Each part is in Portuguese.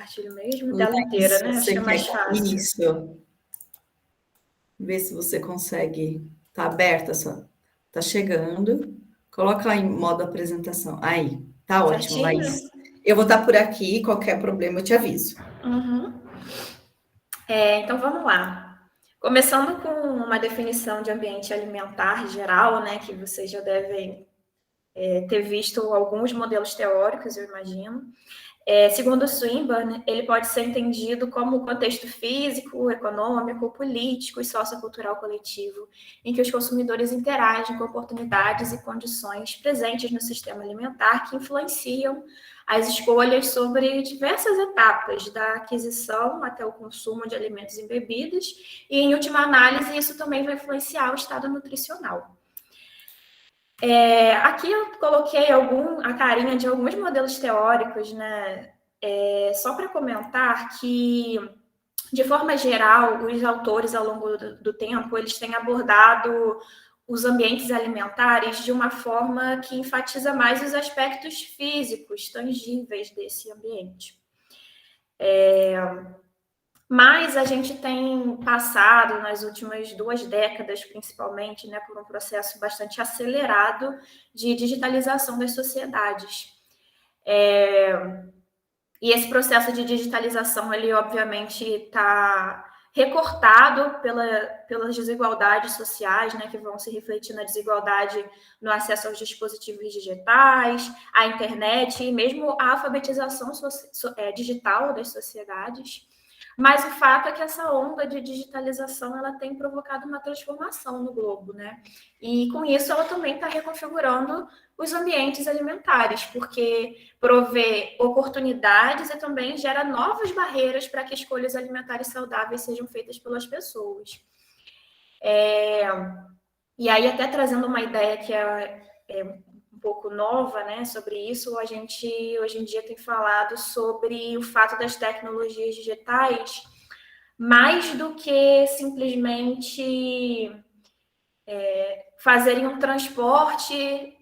compartilho mesmo, tela inteira, né? Acho que é mais fácil. Isso. Vê se você consegue. Tá aberta essa. Tá chegando. Coloca lá em modo apresentação. Aí, tá ótimo, Certinho? Laís. Eu vou estar por aqui, qualquer problema eu te aviso. Uhum. Então vamos lá. Começando com uma definição de ambiente alimentar geral, né? Que vocês já devem ter visto alguns modelos teóricos, eu imagino. Segundo Swinburne, ele pode ser entendido como o contexto físico, econômico, político e sociocultural coletivo em que os consumidores interagem com oportunidades e condições presentes no sistema alimentar que influenciam as escolhas sobre diversas etapas, da aquisição até o consumo de alimentos e bebidas, e, em última análise, isso também vai influenciar o estado nutricional. Aqui eu coloquei a carinha de alguns modelos teóricos, né? Só para comentar que, de forma geral, os autores, ao longo do tempo, eles têm abordado os ambientes alimentares de uma forma que enfatiza mais os aspectos físicos, tangíveis desse ambiente. Mas a gente tem passado, nas últimas 2 décadas, principalmente, né, por um processo bastante acelerado de digitalização das sociedades. E esse processo de digitalização, ele obviamente está recortado pelas desigualdades sociais, né, que vão se refletir na desigualdade no acesso aos dispositivos digitais, à internet e mesmo à alfabetização digital das sociedades. Mas o fato é que essa onda de digitalização ela tem provocado uma transformação no globo, né? E com isso ela também está reconfigurando os ambientes alimentares, porque provê oportunidades e também gera novas barreiras para que escolhas alimentares saudáveis sejam feitas pelas pessoas. E aí, até trazendo uma ideia que é um pouco nova, né, sobre isso, a gente hoje em dia tem falado sobre o fato das tecnologias digitais, mais do que simplesmente fazerem um transporte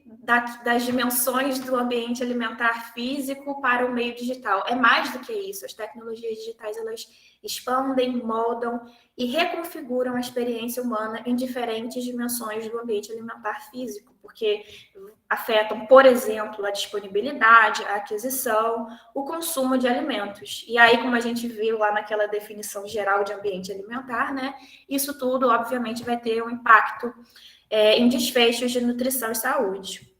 das dimensões do ambiente alimentar físico para o meio digital. É mais do que isso. As tecnologias digitais, elas expandem, moldam e reconfiguram a experiência humana em diferentes dimensões do ambiente alimentar físico, porque afetam, por exemplo, a disponibilidade, a aquisição, o consumo de alimentos. E aí, como a gente viu lá naquela definição geral de ambiente alimentar, né, isso tudo, obviamente, vai ter um impacto em desfechos de nutrição e saúde.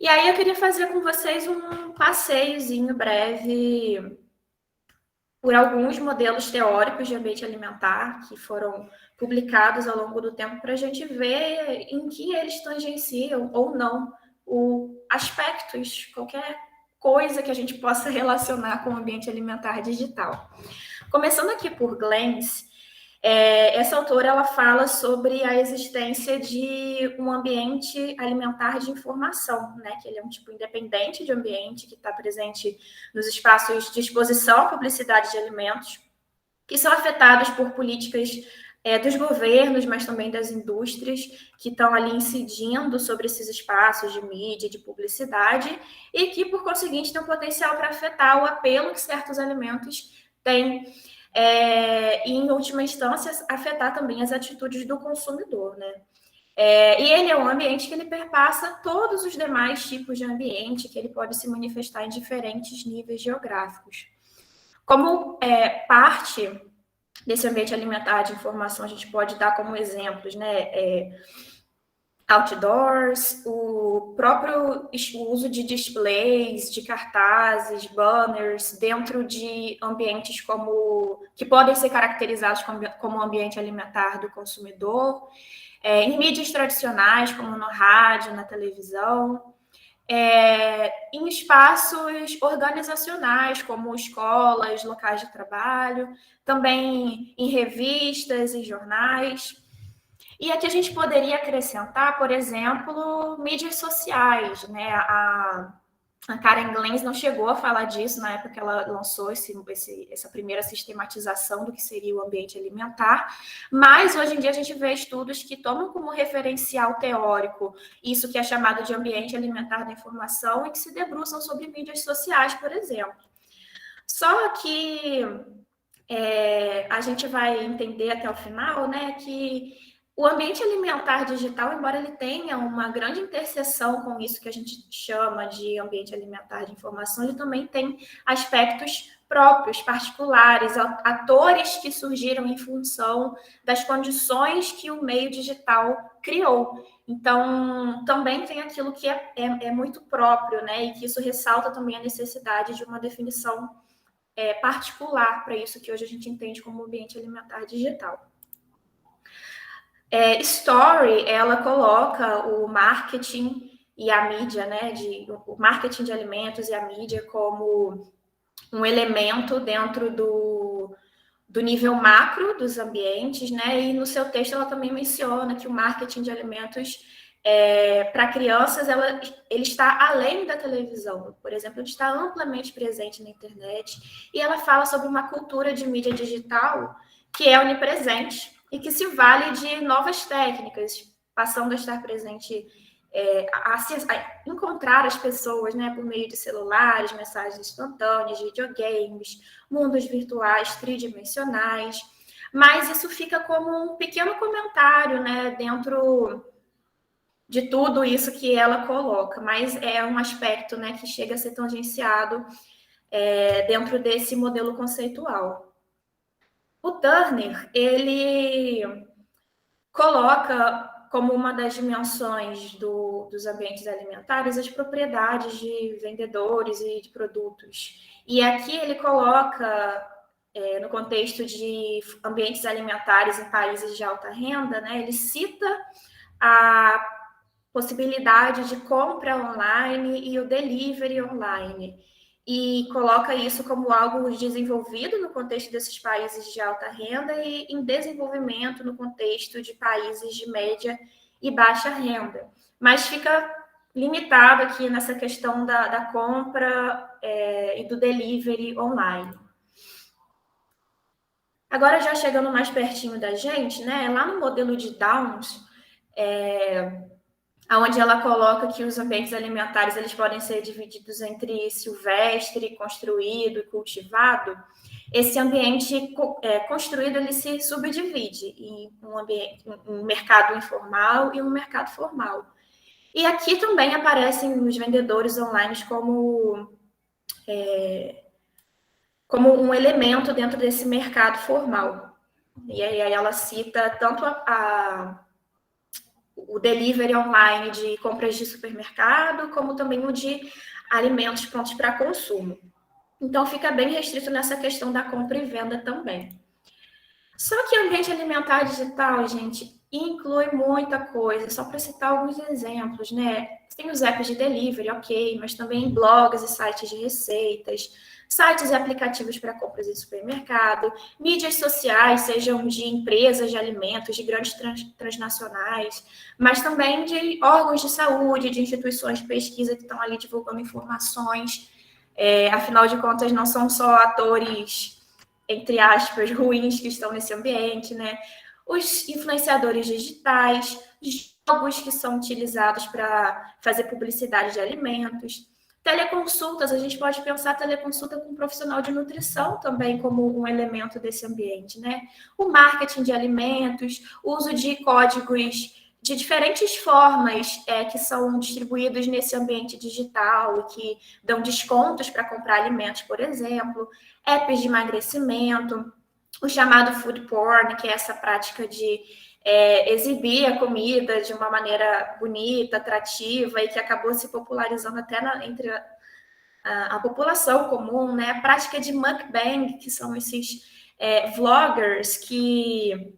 E aí eu queria fazer com vocês um passeiozinho breve por alguns modelos teóricos de ambiente alimentar que foram publicados ao longo do tempo para a gente ver em que eles tangenciam ou não aspectos, qualquer coisa que a gente possa relacionar com o ambiente alimentar digital. Começando aqui por Glens, essa autora ela fala sobre a existência de um ambiente alimentar de informação, né? Que ele é um tipo independente de ambiente que está presente nos espaços de exposição à publicidade de alimentos, que são afetados por políticas dos governos, mas também das indústrias, que estão ali incidindo sobre esses espaços de mídia, de publicidade, e que, por conseguinte, têm um potencial para afetar o apelo que certos alimentos têm. E, em última instância, afetar também as atitudes do consumidor, né? E ele é um ambiente que ele perpassa todos os demais tipos de ambiente, que ele pode se manifestar em diferentes níveis geográficos. Como parte desse ambiente alimentar de informação, a gente pode dar como exemplos, né? Outdoors, o próprio uso de displays, de cartazes, banners, dentro de ambientes que podem ser caracterizados como ambiente alimentar do consumidor, em mídias tradicionais, como no rádio, na televisão, em espaços organizacionais, como escolas, locais de trabalho, também em revistas e jornais. E aqui a gente poderia acrescentar, por exemplo, mídias sociais, né? A Karen Glens não chegou a falar disso na época que ela lançou essa primeira sistematização do que seria o ambiente alimentar, mas hoje em dia a gente vê estudos que tomam como referencial teórico isso que é chamado de ambiente alimentar da informação e que se debruçam sobre mídias sociais, por exemplo. Só que a gente vai entender até o final, né, que o ambiente alimentar digital, embora ele tenha uma grande interseção com isso que a gente chama de ambiente alimentar de informação, ele também tem aspectos próprios, particulares, atores que surgiram em função das condições que o meio digital criou. Então, também tem aquilo que é muito próprio, né, e que isso ressalta também a necessidade de uma definição particular para isso que hoje a gente entende como ambiente alimentar digital. Story, ela coloca o marketing e a mídia, né, o marketing de alimentos e a mídia como um elemento dentro do nível macro dos ambientes, né, e no seu texto ela também menciona que o marketing de alimentos para crianças, ele está além da televisão. Por exemplo, ele está amplamente presente na internet e ela fala sobre uma cultura de mídia digital que é onipresente e que se vale de novas técnicas, passando a estar presente, a encontrar as pessoas, né, por meio de celulares, mensagens instantâneas, videogames, mundos virtuais tridimensionais. Mas isso fica como um pequeno comentário, né, dentro de tudo isso que ela coloca, mas é um aspecto, né, que chega a ser tangenciado dentro desse modelo conceitual. O Turner, ele coloca como uma das dimensões dos ambientes alimentares as propriedades de vendedores e de produtos. E aqui ele coloca, no contexto de ambientes alimentares em países de alta renda, né, ele cita a possibilidade de compra online e o delivery online. E coloca isso como algo desenvolvido no contexto desses países de alta renda e em desenvolvimento no contexto de países de média e baixa renda. Mas fica limitado aqui nessa questão da compra e do delivery online. Agora, já chegando mais pertinho da gente, né? Lá no modelo de Downs, onde ela coloca que os ambientes alimentares eles podem ser divididos entre silvestre, construído e cultivado. Esse ambiente construído ele se subdivide em um mercado informal e um mercado formal. E aqui também aparecem os vendedores online como um elemento dentro desse mercado formal. E aí ela cita tanto o delivery online de compras de supermercado, como também o de alimentos prontos para consumo. Então, fica bem restrito nessa questão da compra e venda também. Só que o ambiente alimentar digital, gente, inclui muita coisa. Só para citar alguns exemplos, né? Tem os apps de delivery, ok, mas também blogs e sites de receitas, sites e aplicativos para compras em supermercado, mídias sociais, sejam de empresas de alimentos, de grandes transnacionais, mas também de órgãos de saúde, de instituições de pesquisa que estão ali divulgando informações. Afinal de contas, não são só atores, entre aspas, ruins que estão nesse ambiente, né? Os influenciadores digitais, jogos que são utilizados para fazer publicidade de alimentos, teleconsultas, a gente pode pensar teleconsulta com um profissional de nutrição também como um elemento desse ambiente, né? O marketing de alimentos, o uso de códigos de diferentes formas que são distribuídos nesse ambiente digital e que dão descontos para comprar alimentos, por exemplo, apps de emagrecimento, o chamado food porn, que é essa prática de exibir a comida de uma maneira bonita, atrativa e que acabou se popularizando até entre a população comum, né? A prática de mukbang, que são esses vloggers que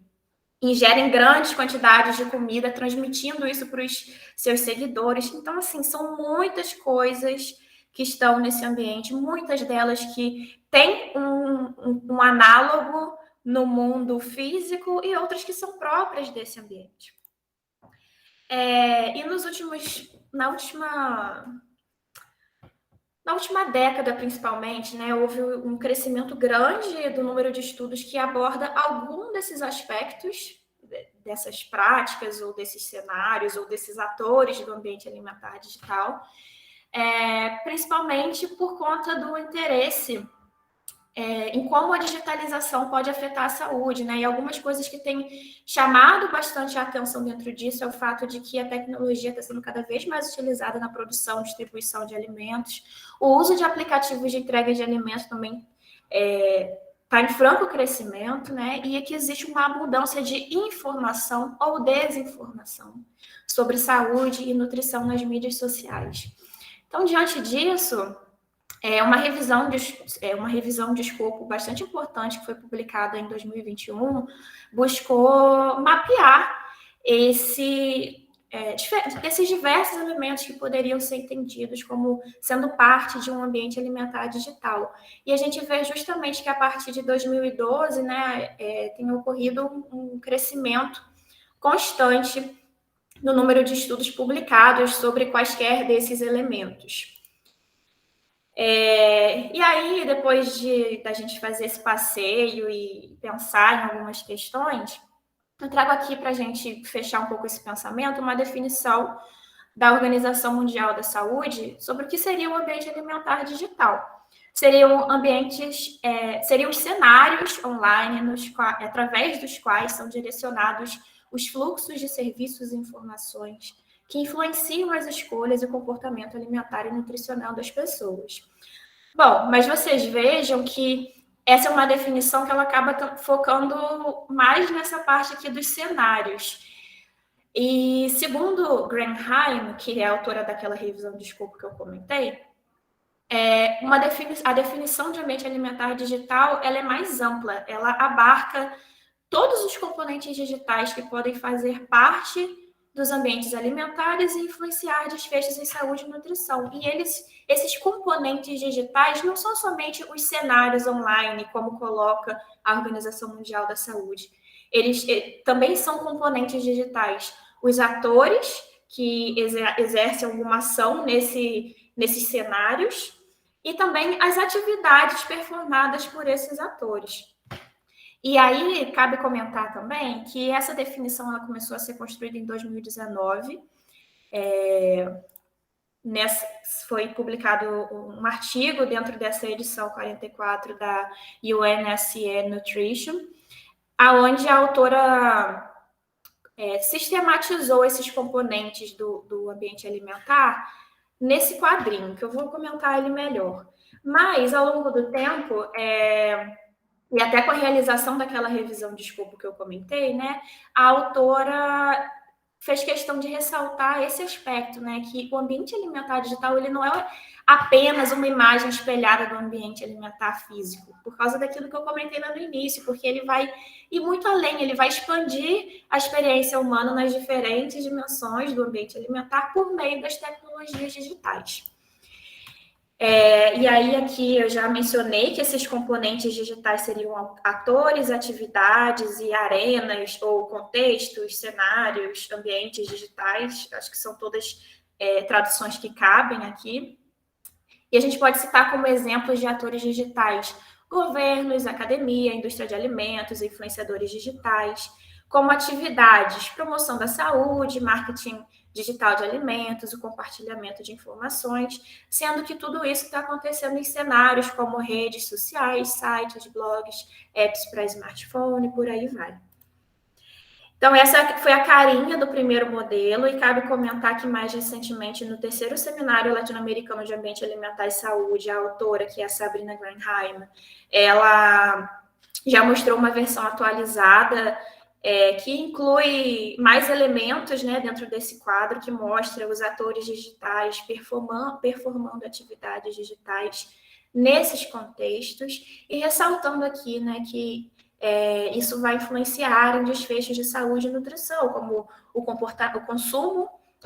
ingerem grandes quantidades de comida, transmitindo isso para os seus seguidores. Então, assim, são muitas coisas que estão nesse ambiente, muitas delas que têm um análogo no mundo físico e outras que são próprias desse ambiente. E na última década, principalmente, né, houve um crescimento grande do número de estudos que aborda algum desses aspectos, dessas práticas, ou desses cenários, ou desses atores do ambiente alimentar digital, principalmente por conta do interesse em como a digitalização pode afetar a saúde, né? E algumas coisas que têm chamado bastante a atenção dentro disso é o fato de que a tecnologia está sendo cada vez mais utilizada na produção e distribuição de alimentos. O uso de aplicativos de entrega de alimentos também está em franco crescimento, né? E aqui existe uma abundância de informação ou desinformação sobre saúde e nutrição nas mídias sociais. Então, diante disso, uma revisão de escopo bastante importante que foi publicada em 2021 buscou mapear esses diversos elementos que poderiam ser entendidos como sendo parte de um ambiente alimentar digital. E a gente vê justamente que a partir de 2012, né, tem ocorrido um crescimento constante no número de estudos publicados sobre quaisquer desses elementos. E aí, depois da gente fazer esse passeio e pensar em algumas questões, eu trago aqui para a gente fechar um pouco esse pensamento, uma definição da Organização Mundial da Saúde sobre o que seria um ambiente alimentar digital. Seriam seriam cenários online através dos quais são direcionados os fluxos de serviços e informações que influenciam as escolhas e o comportamento alimentar e nutricional das pessoas. Bom, mas vocês vejam que essa é uma definição que ela acaba focando mais nessa parte aqui dos cenários. E segundo Granheim, que é a autora daquela revisão de escopo que eu comentei, a definição de ambiente alimentar digital ela é mais ampla, ela abarca todos os componentes digitais que podem fazer parte dos ambientes alimentares e influenciar desfechos em saúde e nutrição. E esses componentes digitais não são somente os cenários online, como coloca a Organização Mundial da Saúde. Eles também são componentes digitais. Os atores que exercem alguma ação nesses cenários e também as atividades performadas por esses atores. E aí, cabe comentar também que essa definição ela começou a ser construída em 2019. Foi publicado um artigo dentro dessa edição 44 da UNSCE Nutrition, onde a autora sistematizou esses componentes do ambiente alimentar nesse quadrinho, que eu vou comentar ele melhor. Mas, ao longo do tempo, e até com a realização daquela revisão de escopo que eu comentei, né, a autora fez questão de ressaltar esse aspecto, né, que o ambiente alimentar digital ele não é apenas uma imagem espelhada do ambiente alimentar físico, por causa daquilo que eu comentei lá no início, porque ele vai ir muito além, ele vai expandir a experiência humana nas diferentes dimensões do ambiente alimentar por meio das tecnologias digitais. E aí aqui eu já mencionei que esses componentes digitais seriam atores, atividades e arenas ou contextos, cenários, ambientes digitais, acho que são todas traduções que cabem aqui. E a gente pode citar como exemplos de atores digitais governos, academia, indústria de alimentos, influenciadores digitais, como atividades, promoção da saúde, marketing digital de alimentos, o compartilhamento de informações, sendo que tudo isso está acontecendo em cenários como redes sociais, sites, blogs, apps para smartphone, por aí vai. Então, essa foi a carinha do primeiro modelo, e cabe comentar que mais recentemente, no terceiro seminário latino-americano de ambiente alimentar e saúde, a autora, que é a Sabrina Granheim, ela já mostrou uma versão atualizada que inclui mais elementos, né, dentro desse quadro, que mostra os atores digitais performando atividades digitais nesses contextos, e ressaltando aqui, né, que isso vai influenciar em desfechos de saúde e nutrição, como o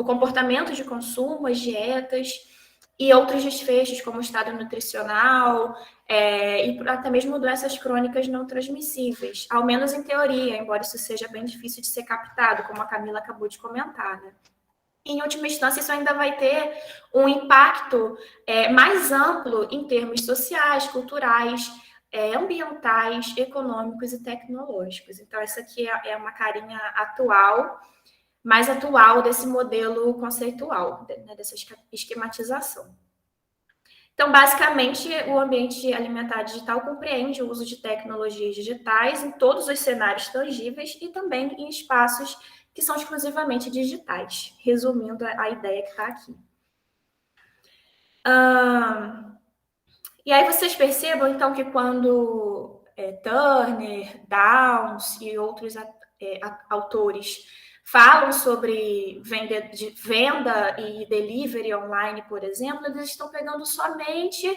comportamento de consumo, as dietas, e outros desfechos, como o estado nutricional, e até mesmo doenças crônicas não transmissíveis, ao menos em teoria, embora isso seja bem difícil de ser captado, como a Camila acabou de comentar, né? Em última instância, isso ainda vai ter um impacto mais amplo em termos sociais, culturais, ambientais, econômicos e tecnológicos. Então, essa aqui é uma carinha mais atual desse modelo conceitual, né, dessa esquematização. Então, basicamente, o ambiente alimentar digital compreende o uso de tecnologias digitais em todos os cenários tangíveis e também em espaços que são exclusivamente digitais, resumindo a ideia que está aqui. E aí vocês percebam, então, que quando Turner, Downs e outros autores falam sobre venda e delivery online, por exemplo, eles estão pegando somente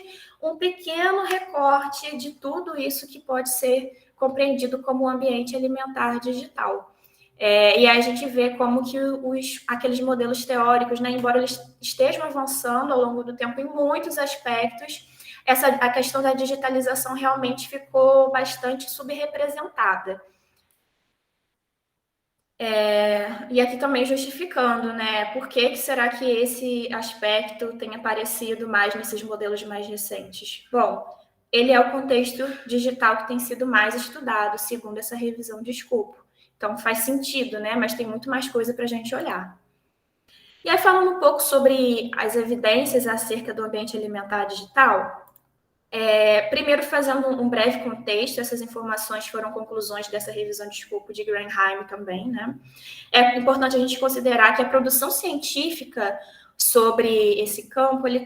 um pequeno recorte de tudo isso que pode ser compreendido como um ambiente alimentar digital. E aí a gente vê como que aqueles modelos teóricos, né, embora eles estejam avançando ao longo do tempo em muitos aspectos, a questão da digitalização realmente ficou bastante subrepresentada. E aqui também justificando, né? Por que será que esse aspecto tem aparecido mais nesses modelos mais recentes? Bom, ele é o contexto digital que tem sido mais estudado, segundo essa revisão de escopo. Então faz sentido, né? Mas tem muito mais coisa para a gente olhar. E aí, falando um pouco sobre as evidências acerca do ambiente alimentar digital, primeiro, fazendo um breve contexto, essas informações foram conclusões dessa revisão de escopo de Granheim também, né? É importante a gente considerar que a produção científica sobre esse campo, ela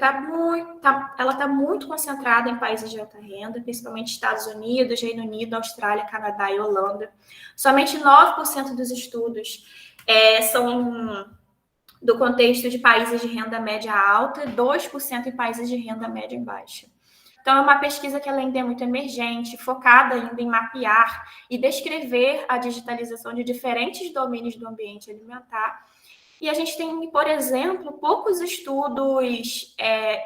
está muito concentrada em países de alta renda, principalmente Estados Unidos, Reino Unido, Austrália, Canadá e Holanda. Somente 9% dos estudos são do contexto de países de renda média alta e 2% em países de renda média e baixa. Então, é uma pesquisa que ainda é muito emergente, focada ainda em mapear e descrever a digitalização de diferentes domínios do ambiente alimentar. E a gente tem, por exemplo, poucos estudos,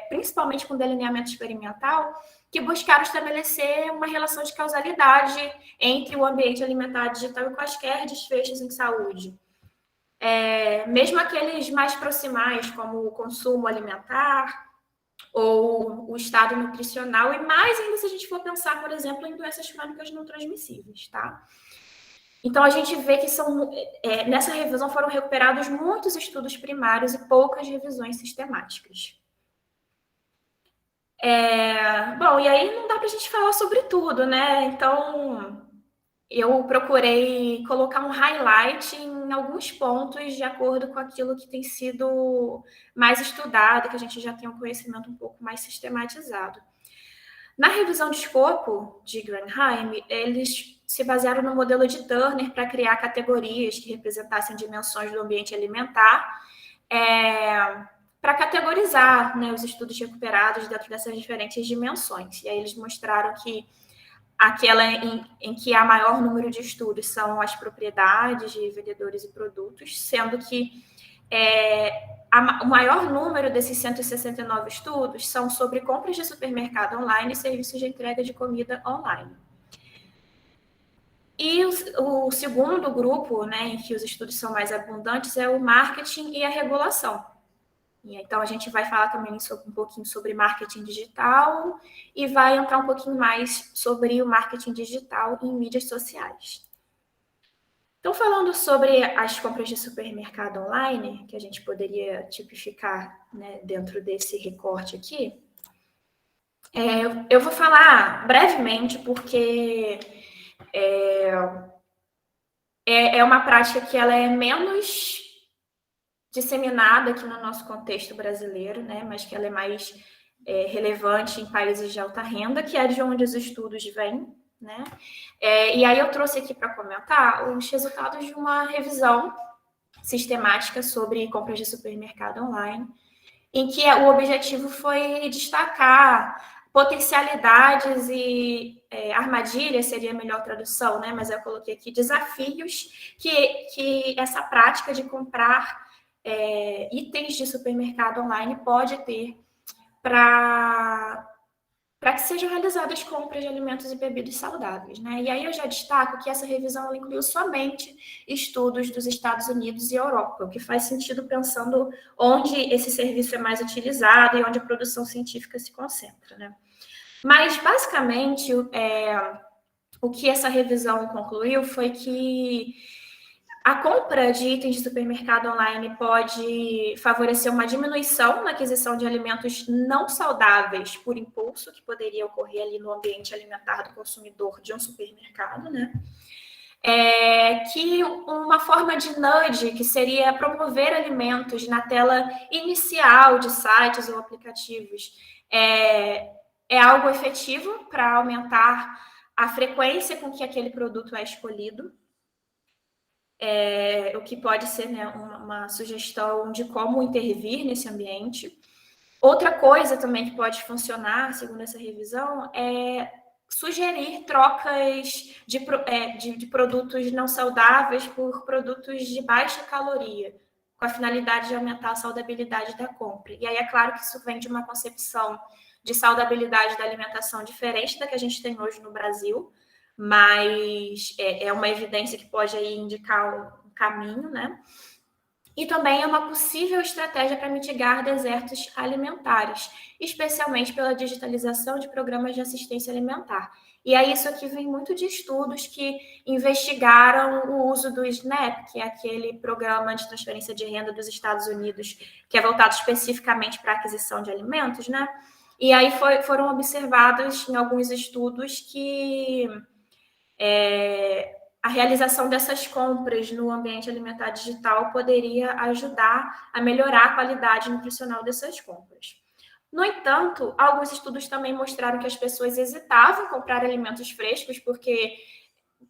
principalmente com delineamento experimental, que buscaram estabelecer uma relação de causalidade entre o ambiente alimentar digital e quaisquer desfechos em saúde. Mesmo aqueles mais proximais, como o consumo alimentar, ou o estado nutricional, e mais ainda se a gente for pensar, por exemplo, em doenças crônicas não transmissíveis, tá? Então, a gente vê que nessa revisão foram recuperados muitos estudos primários e poucas revisões sistemáticas. Bom, e aí não dá para a gente falar sobre tudo, né? Então, eu procurei colocar um highlight em alguns pontos de acordo com aquilo que tem sido mais estudado, que a gente já tem um conhecimento um pouco mais sistematizado. Na revisão de escopo de Granheim, eles se basearam no modelo de Turner para criar categorias que representassem dimensões do ambiente alimentar, para categorizar, né, os estudos recuperados dentro dessas diferentes dimensões. E aí eles mostraram que aquela em que há maior número de estudos são as propriedades de vendedores e produtos, sendo que o maior número desses 169 estudos são sobre compras de supermercado online e serviços de entrega de comida online. E o segundo grupo, né, em que os estudos são mais abundantes, é o marketing e a regulação. Então, a gente vai falar também um pouquinho sobre marketing digital e vai entrar um pouquinho mais sobre o marketing digital em mídias sociais. Então, falando sobre as compras de supermercado online, que a gente poderia tipificar, né, dentro desse recorte aqui, eu vou falar brevemente, porque é uma prática que ela é menos disseminada aqui no nosso contexto brasileiro, né, mas que ela é mais relevante em países de alta renda, que é de onde os estudos vêm, né? E aí eu trouxe aqui para comentar os resultados de uma revisão sistemática sobre compras de supermercado online, em que o objetivo foi destacar potencialidades e armadilhas, seria a melhor tradução, né? Mas eu coloquei aqui desafios que essa prática de comprar itens de supermercado online pode ter para que sejam realizadas compras de alimentos e bebidas saudáveis, né? E aí eu já destaco que essa revisão ela incluiu somente estudos dos Estados Unidos e Europa, o que faz sentido pensando onde esse serviço é mais utilizado e onde a produção científica se concentra, né? Mas, basicamente, o que essa revisão concluiu foi que A compra de itens de supermercado online pode favorecer uma diminuição na aquisição de alimentos não saudáveis por impulso, que poderia ocorrer ali no ambiente alimentar do consumidor de um supermercado, né? Que uma forma de nudge, que seria promover alimentos na tela inicial de sites ou aplicativos, é algo efetivo para aumentar a frequência com que aquele produto é escolhido. O que pode ser, né, uma sugestão de como intervir nesse ambiente. Outra coisa também que pode funcionar, segundo essa revisão, é sugerir trocas de produtos não saudáveis por produtos de baixa caloria, com a finalidade de aumentar a saudabilidade da compra. E aí é claro que isso vem de uma concepção de saudabilidade da alimentação diferente da que a gente tem hoje no Brasil, mas é uma evidência que pode aí indicar um caminho, né? E também é uma possível estratégia para mitigar desertos alimentares, especialmente pela digitalização de programas de assistência alimentar. E aí isso aqui vem muito de estudos que investigaram o uso do SNAP, que é aquele programa de transferência de renda dos Estados Unidos, que é voltado especificamente para a aquisição de alimentos, né? E aí foram observados em alguns estudos que a realização dessas compras no ambiente alimentar digital poderia ajudar a melhorar a qualidade nutricional dessas compras. No entanto, alguns estudos também mostraram que as pessoas hesitavam em comprar alimentos frescos porque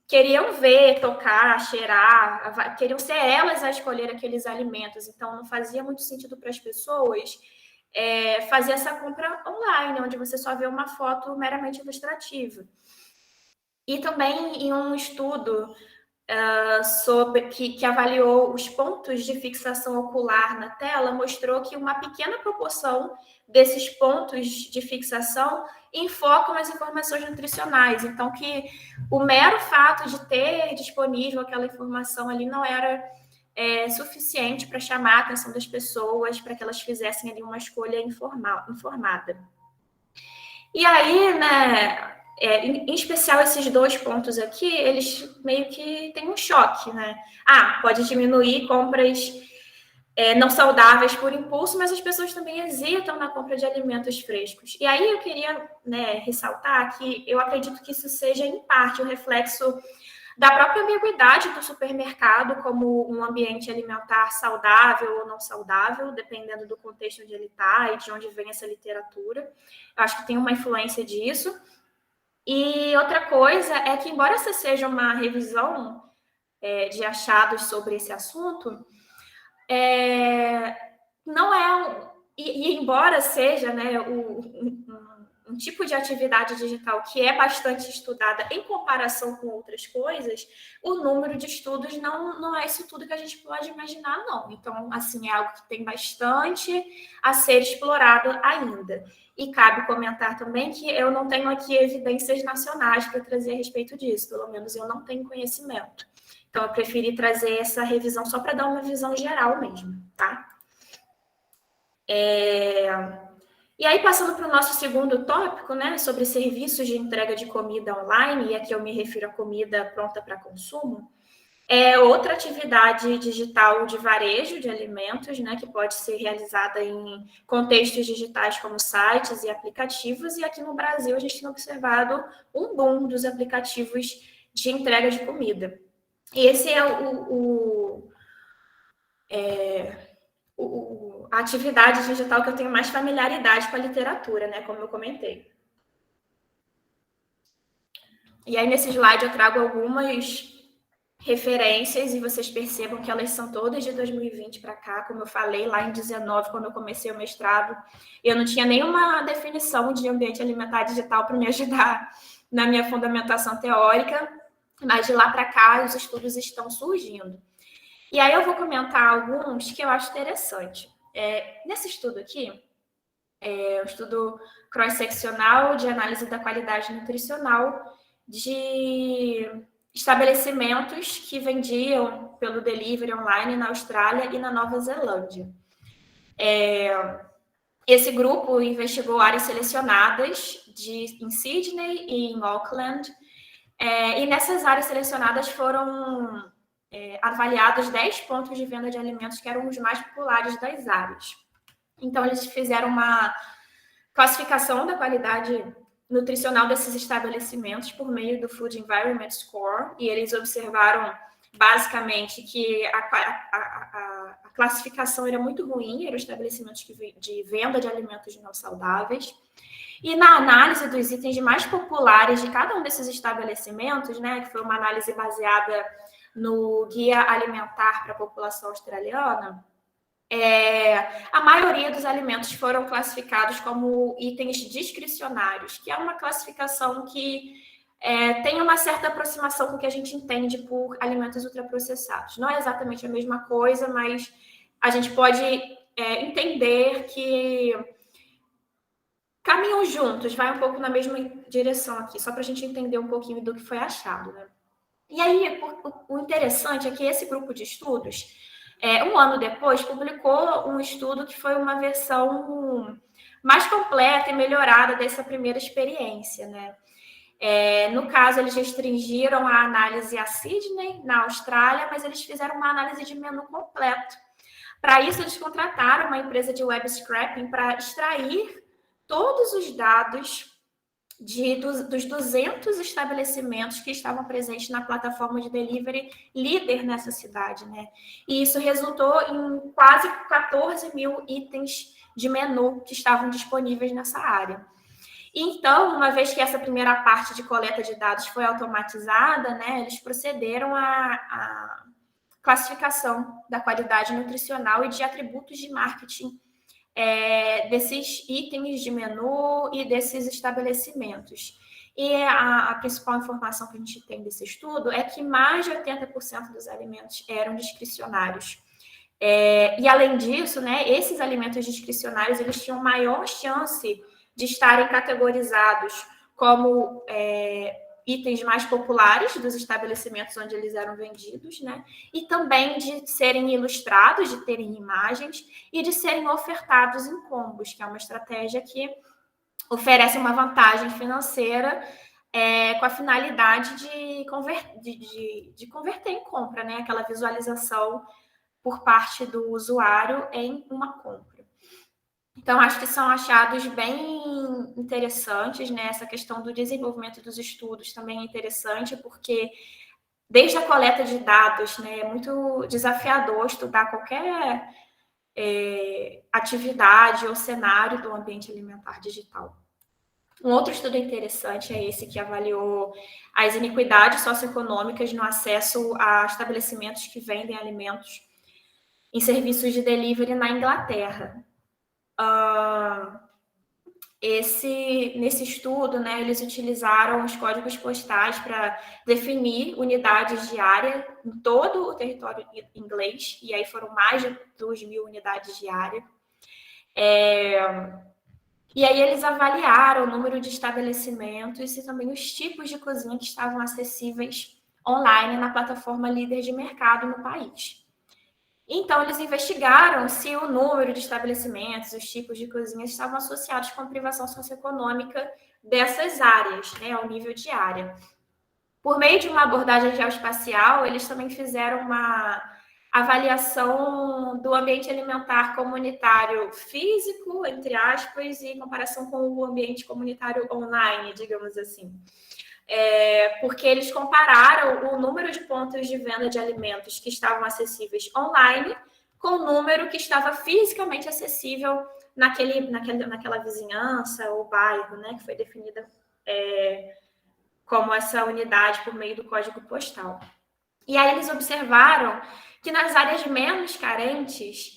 queriam ver, tocar, cheirar, queriam ser elas a escolher aqueles alimentos. Então, não fazia muito sentido para as pessoas fazer essa compra online, onde você só vê uma foto meramente ilustrativa. E também em um estudo que avaliou os pontos de fixação ocular na tela, mostrou que uma pequena proporção desses pontos de fixação enfocam as informações nutricionais. Então, que o mero fato de ter disponível aquela informação ali não era suficiente para chamar a atenção das pessoas, para que elas fizessem ali uma escolha informada. E aí, né, em especial esses dois pontos aqui, eles meio que têm um choque, né? Pode diminuir compras não saudáveis por impulso, mas as pessoas também hesitam na compra de alimentos frescos. E aí eu queria, né, ressaltar que eu acredito que isso seja, em parte, um reflexo da própria ambiguidade do supermercado como um ambiente alimentar saudável ou não saudável, dependendo do contexto onde ele está e de onde vem essa literatura. Eu acho que tem uma influência disso. E outra coisa é que, embora essa seja uma revisão de achados sobre esse assunto, não é e embora seja, né, um tipo de atividade digital que é bastante estudada em comparação com outras coisas, o número de estudos não é isso tudo que a gente pode imaginar, não. Então, assim, é algo que tem bastante a ser explorado ainda. E cabe comentar também que eu não tenho aqui evidências nacionais para trazer a respeito disso, pelo menos eu não tenho conhecimento. Então, eu preferi trazer essa revisão só para dar uma visão geral mesmo, tá? E aí, passando para o nosso segundo tópico, né, sobre serviços de entrega de comida online, e aqui eu me refiro à comida pronta para consumo, é outra atividade digital de varejo de alimentos, né, que pode ser realizada em contextos digitais como sites e aplicativos, e aqui no Brasil a gente tem observado um boom dos aplicativos de entrega de comida. E esse é a atividade digital que eu tenho mais familiaridade com a literatura, né, como eu comentei. E aí, nesse slide, eu trago algumas referências e vocês percebam que elas são todas de 2020 para cá, como eu falei lá em 2019, quando eu comecei o mestrado, eu não tinha nenhuma definição de ambiente alimentar digital para me ajudar na minha fundamentação teórica, mas de lá para cá os estudos estão surgindo. E aí eu vou comentar alguns que eu acho interessante. Nesse estudo aqui, um estudo cross-seccional de análise da qualidade nutricional de estabelecimentos que vendiam pelo delivery online na Austrália e na Nova Zelândia. Esse grupo investigou áreas selecionadas em Sydney e em Auckland, e nessas áreas selecionadas foram avaliados 10 pontos de venda de alimentos que eram os mais populares das áreas. Então, eles fizeram uma classificação da qualidade nutricional desses estabelecimentos por meio do Food Environment Score, e eles observaram basicamente que a classificação era muito ruim, eram estabelecimentos de venda de alimentos não saudáveis. E na análise dos itens mais populares de cada um desses estabelecimentos, né, que foi uma análise baseada no Guia Alimentar para a População Australiana, a maioria dos alimentos foram classificados como itens discricionários, que é uma classificação que tem uma certa aproximação com o que a gente entende por alimentos ultraprocessados. Não é exatamente a mesma coisa, mas a gente pode entender que caminham juntos, vai um pouco na mesma direção aqui, só para a gente entender um pouquinho do que foi achado, né? E aí, o interessante é que esse grupo de estudos, um ano depois, publicou um estudo que foi uma versão mais completa e melhorada dessa primeira experiência, né? No caso, eles restringiram a análise a Sydney, na Austrália, mas eles fizeram uma análise de menu completo. Para isso, eles contrataram uma empresa de web scraping para extrair todos os dados dos 200 estabelecimentos que estavam presentes na plataforma de delivery líder nessa cidade, né? E isso resultou em quase 14 mil itens de menu que estavam disponíveis nessa área. Então, uma vez que essa primeira parte de coleta de dados foi automatizada, né, eles procederam à classificação da qualidade nutricional e de atributos de marketing desses itens de menu e desses estabelecimentos. E a principal informação que a gente tem desse estudo é que mais de 80% dos alimentos eram discricionários. E além disso, né, esses alimentos discricionários eles tinham maior chance de estarem categorizados como itens mais populares dos estabelecimentos onde eles eram vendidos, né? E também de serem ilustrados, de terem imagens e de serem ofertados em combos, que é uma estratégia que oferece uma vantagem financeira com a finalidade de converter em compra, né? Aquela visualização por parte do usuário em uma compra. Então, acho que são achados bem interessantes, né? Essa questão do desenvolvimento dos estudos também é interessante, porque desde a coleta de dados, né, é muito desafiador estudar qualquer atividade ou cenário do ambiente alimentar digital. Um outro estudo interessante é esse que avaliou as iniquidades socioeconômicas no acesso a estabelecimentos que vendem alimentos em serviços de delivery na Inglaterra. Nesse estudo, né, eles utilizaram os códigos postais para definir unidades de área em todo o território inglês, e aí foram mais de 2.000 unidades de área. E aí eles avaliaram o número de estabelecimentos e também os tipos de cozinha que estavam acessíveis online na plataforma líder de mercado no país. Então, eles investigaram se o número de estabelecimentos, os tipos de cozinhas estavam associados com a privação socioeconômica dessas áreas, né, ao nível de área. Por meio de uma abordagem geoespacial, eles também fizeram uma avaliação do ambiente alimentar comunitário físico, entre aspas, e em comparação com o ambiente comunitário online, digamos assim. Porque eles compararam o número de pontos de venda de alimentos que estavam acessíveis online com o número que estava fisicamente acessível naquela vizinhança ou bairro, né, que foi definida como essa unidade por meio do código postal. E aí eles observaram que nas áreas menos carentes,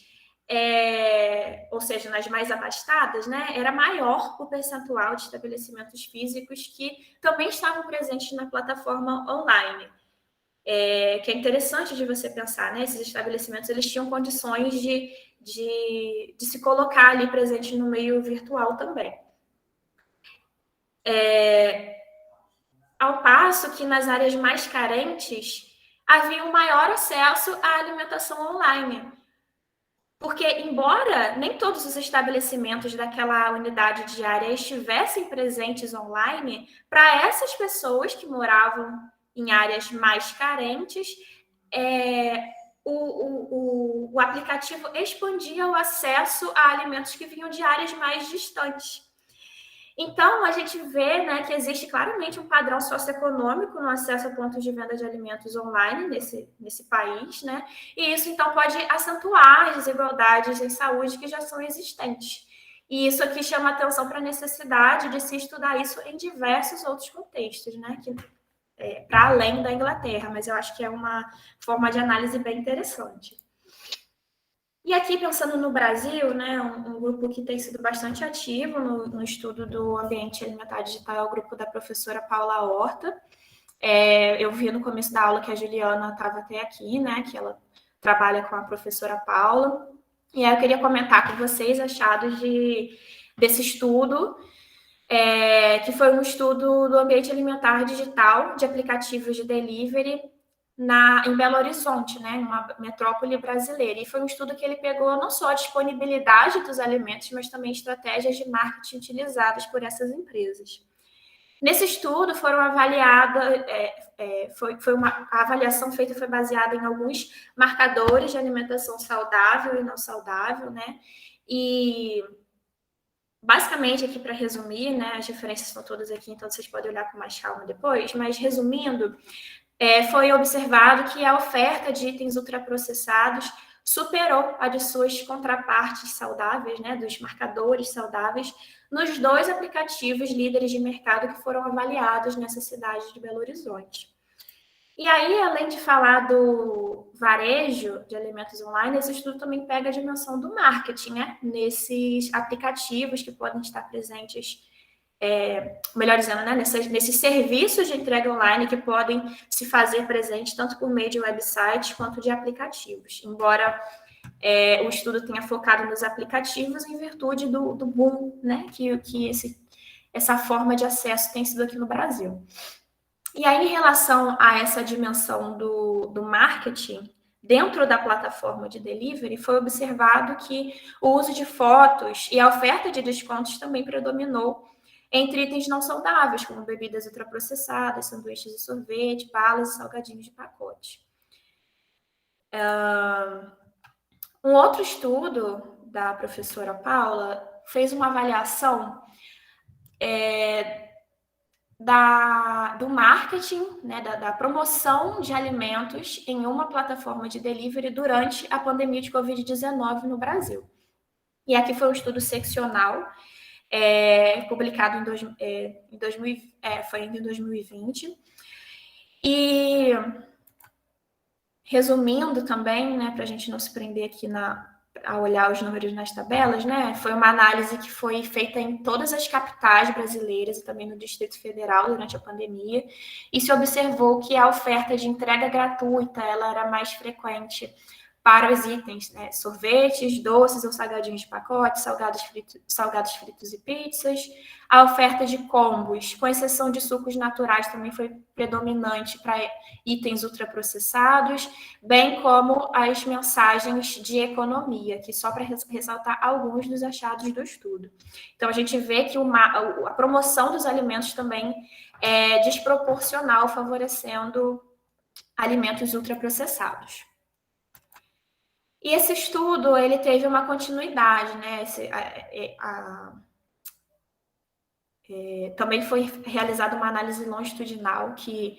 ou seja, nas mais abastadas, né, era maior o percentual de estabelecimentos físicos que também estavam presentes na plataforma online. Que é interessante de você pensar, né? Esses estabelecimentos eles tinham condições de se colocar ali presente no meio virtual também. Ao passo que nas áreas mais carentes havia um maior acesso à alimentação online. Porque, embora nem todos os estabelecimentos daquela unidade diária estivessem presentes online, para essas pessoas que moravam em áreas mais carentes, o aplicativo expandia o acesso a alimentos que vinham de áreas mais distantes. Então, a gente vê, né, que existe claramente um padrão socioeconômico no acesso a pontos de venda de alimentos online nesse país, né? E isso, então, pode acentuar as desigualdades em saúde que já são existentes. E isso aqui chama atenção para a necessidade de se estudar isso em diversos outros contextos, né? Para além da Inglaterra, mas eu acho que é uma forma de análise bem interessante. E aqui, pensando no Brasil, né, um grupo que tem sido bastante ativo no estudo do ambiente alimentar digital é o grupo da professora Paula Horta. Eu vi no começo da aula que a Juliana estava até aqui, né, que ela trabalha com a professora Paula. E aí eu queria comentar com vocês achados desse estudo, que foi um estudo do ambiente alimentar digital de aplicativos de delivery em Belo Horizonte, né, uma metrópole brasileira. E foi um estudo que ele pegou não só a disponibilidade dos alimentos, mas também estratégias de marketing utilizadas por essas empresas. Nesse estudo foram avaliadas, a avaliação feita foi baseada em alguns marcadores de alimentação saudável e não saudável, né? E basicamente, aqui para resumir, né, as referências estão todas aqui, então vocês podem olhar com mais calma depois, mas resumindo, foi observado que a oferta de itens ultraprocessados superou a de suas contrapartes saudáveis, né, dos marcadores saudáveis, nos 2 aplicativos líderes de mercado que foram avaliados nessa cidade de Belo Horizonte. E aí, além de falar do varejo de alimentos online, esse estudo também pega a dimensão do marketing, né, nesses aplicativos que podem estar presentes, melhor dizendo, né, nesses serviços de entrega online que podem se fazer presentes tanto por meio de websites quanto de aplicativos. Embora o estudo tenha focado nos aplicativos em virtude do boom, né, que essa forma de acesso tem sido aqui no Brasil. E aí, em relação a essa dimensão do marketing, dentro da plataforma de delivery, foi observado que o uso de fotos e a oferta de descontos também predominou entre itens não saudáveis, como bebidas ultraprocessadas, sanduíches de sorvete, balas e salgadinhos de pacote. Um outro estudo da professora Paula fez uma avaliação do marketing, né, da promoção de alimentos em uma plataforma de delivery durante a pandemia de Covid-19 no Brasil. E aqui foi um estudo seccional, publicado em 2020. E, resumindo também, né, para a gente não se prender aqui a olhar os números nas tabelas, né, foi uma análise que foi feita em todas as capitais brasileiras e também no Distrito Federal durante a pandemia, e se observou que a oferta de entrega gratuita ela era mais frequente para os itens, né, sorvetes, doces ou salgadinhos de pacote, salgados fritos e pizzas. A oferta de combos, com exceção de sucos naturais, também foi predominante para itens ultraprocessados, bem como as mensagens de economia, que só para ressaltar alguns dos achados do estudo. Então, a gente vê que a promoção dos alimentos também é desproporcional, favorecendo alimentos ultraprocessados. E esse estudo, ele teve uma continuidade, né? Também foi realizada uma análise longitudinal que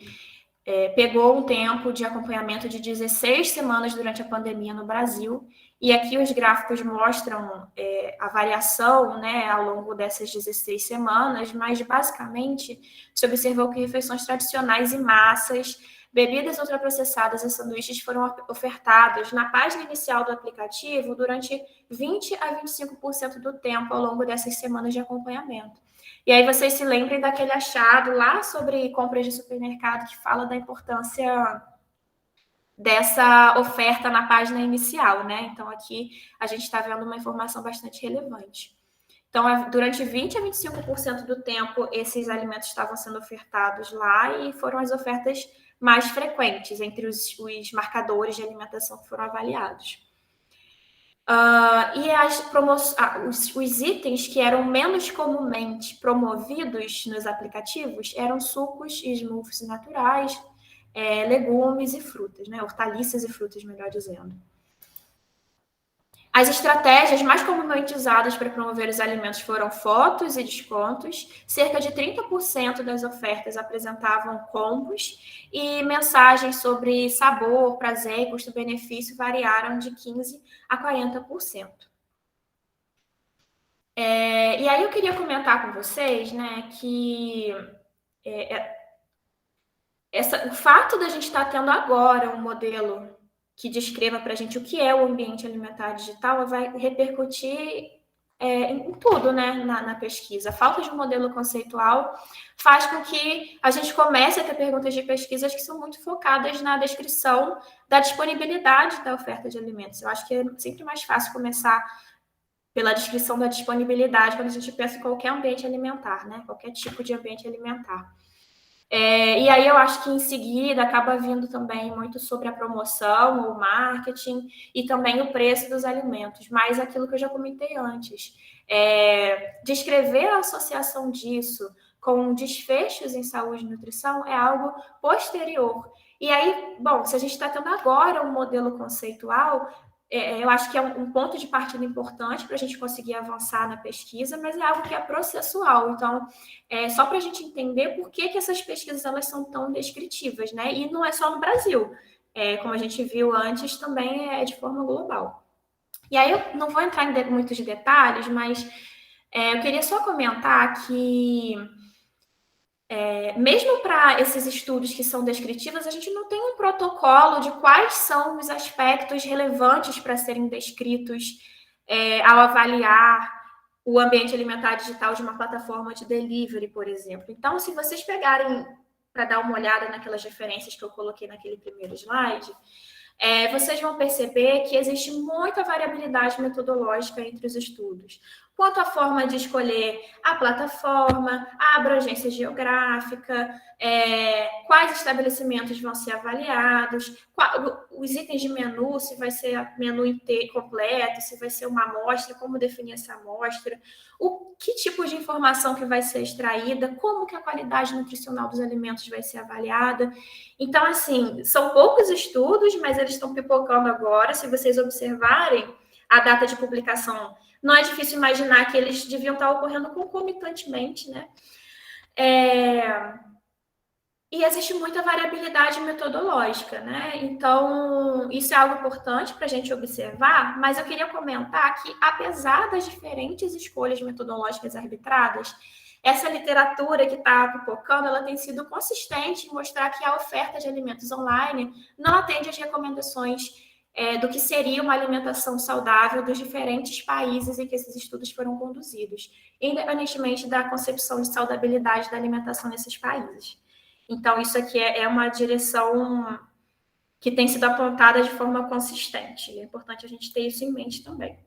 pegou um tempo de acompanhamento de 16 semanas durante a pandemia no Brasil, e aqui os gráficos mostram a variação, né, ao longo dessas 16 semanas, mas basicamente se observou que refeições tradicionais e massas, bebidas ultraprocessadas e sanduíches foram ofertados na página inicial do aplicativo durante 20 a 25% do tempo ao longo dessas semanas de acompanhamento. E aí vocês se lembrem daquele achado lá sobre compras de supermercado que fala da importância dessa oferta na página inicial, né? Então, aqui a gente está vendo uma informação bastante relevante. Então, durante 20 a 25% do tempo, esses alimentos estavam sendo ofertados lá e foram as ofertas mais frequentes entre os marcadores de alimentação que foram avaliados. E os itens que eram menos comumente promovidos nos aplicativos eram sucos e smoothies naturais, legumes e frutas, né? Hortaliças e frutas, melhor dizendo. As estratégias mais comumente usadas para promover os alimentos foram fotos e descontos. Cerca de 30% das ofertas apresentavam combos e mensagens sobre sabor, prazer e custo-benefício variaram de 15% a 40%. E aí eu queria comentar com vocês, né, que o fato da gente estar tendo agora um modelo que descreva para a gente o que é o ambiente alimentar digital vai repercutir em tudo, né, na pesquisa. A falta de um modelo conceitual faz com que a gente comece a ter perguntas de pesquisas que são muito focadas na descrição da disponibilidade da oferta de alimentos. Eu acho que é sempre mais fácil começar pela descrição da disponibilidade quando a gente pensa em qualquer ambiente alimentar, né, qualquer tipo de ambiente alimentar. E aí eu acho que em seguida acaba vindo também muito sobre a promoção, o marketing e também o preço dos alimentos. Mas aquilo que eu já comentei antes, descrever a associação disso com desfechos em saúde e nutrição é algo posterior. E aí, bom, se a gente está tendo agora um modelo conceitual, eu acho que é um ponto de partida importante para a gente conseguir avançar na pesquisa, mas é algo que é processual. Então, só para a gente entender por que essas pesquisas elas são tão descritivas, né? E não é só no Brasil. Como a gente viu antes, também é de forma global. E aí eu não vou entrar em muitos detalhes, mas eu queria só comentar que mesmo para esses estudos que são descritivos, a gente não tem um protocolo de quais são os aspectos relevantes para serem descritos ao avaliar o ambiente alimentar digital de uma plataforma de delivery, por exemplo. Então, se vocês pegarem para dar uma olhada naquelas referências que eu coloquei naquele primeiro slide, vocês vão perceber que existe muita variabilidade metodológica entre os estudos. Quanto à forma de escolher a plataforma, a abrangência geográfica, quais estabelecimentos vão ser avaliados, os itens de menu, se vai ser menu inteiro, completo, se vai ser uma amostra, como definir essa amostra, que tipo de informação que vai ser extraída, como que a qualidade nutricional dos alimentos vai ser avaliada. Então, assim, são poucos estudos, mas eles estão pipocando agora. Se vocês observarem a data de publicação, não é difícil imaginar que eles deviam estar ocorrendo concomitantemente, né? E existe muita variabilidade metodológica, né? Então, isso é algo importante para a gente observar, mas eu queria comentar que, apesar das diferentes escolhas metodológicas arbitradas, essa literatura que está pipocando, ela tem sido consistente em mostrar que a oferta de alimentos online não atende às recomendações do que seria uma alimentação saudável dos diferentes países em que esses estudos foram conduzidos, independentemente da concepção de saudabilidade da alimentação nesses países. Então, isso aqui é uma direção que tem sido apontada de forma consistente. É importante a gente ter isso em mente também.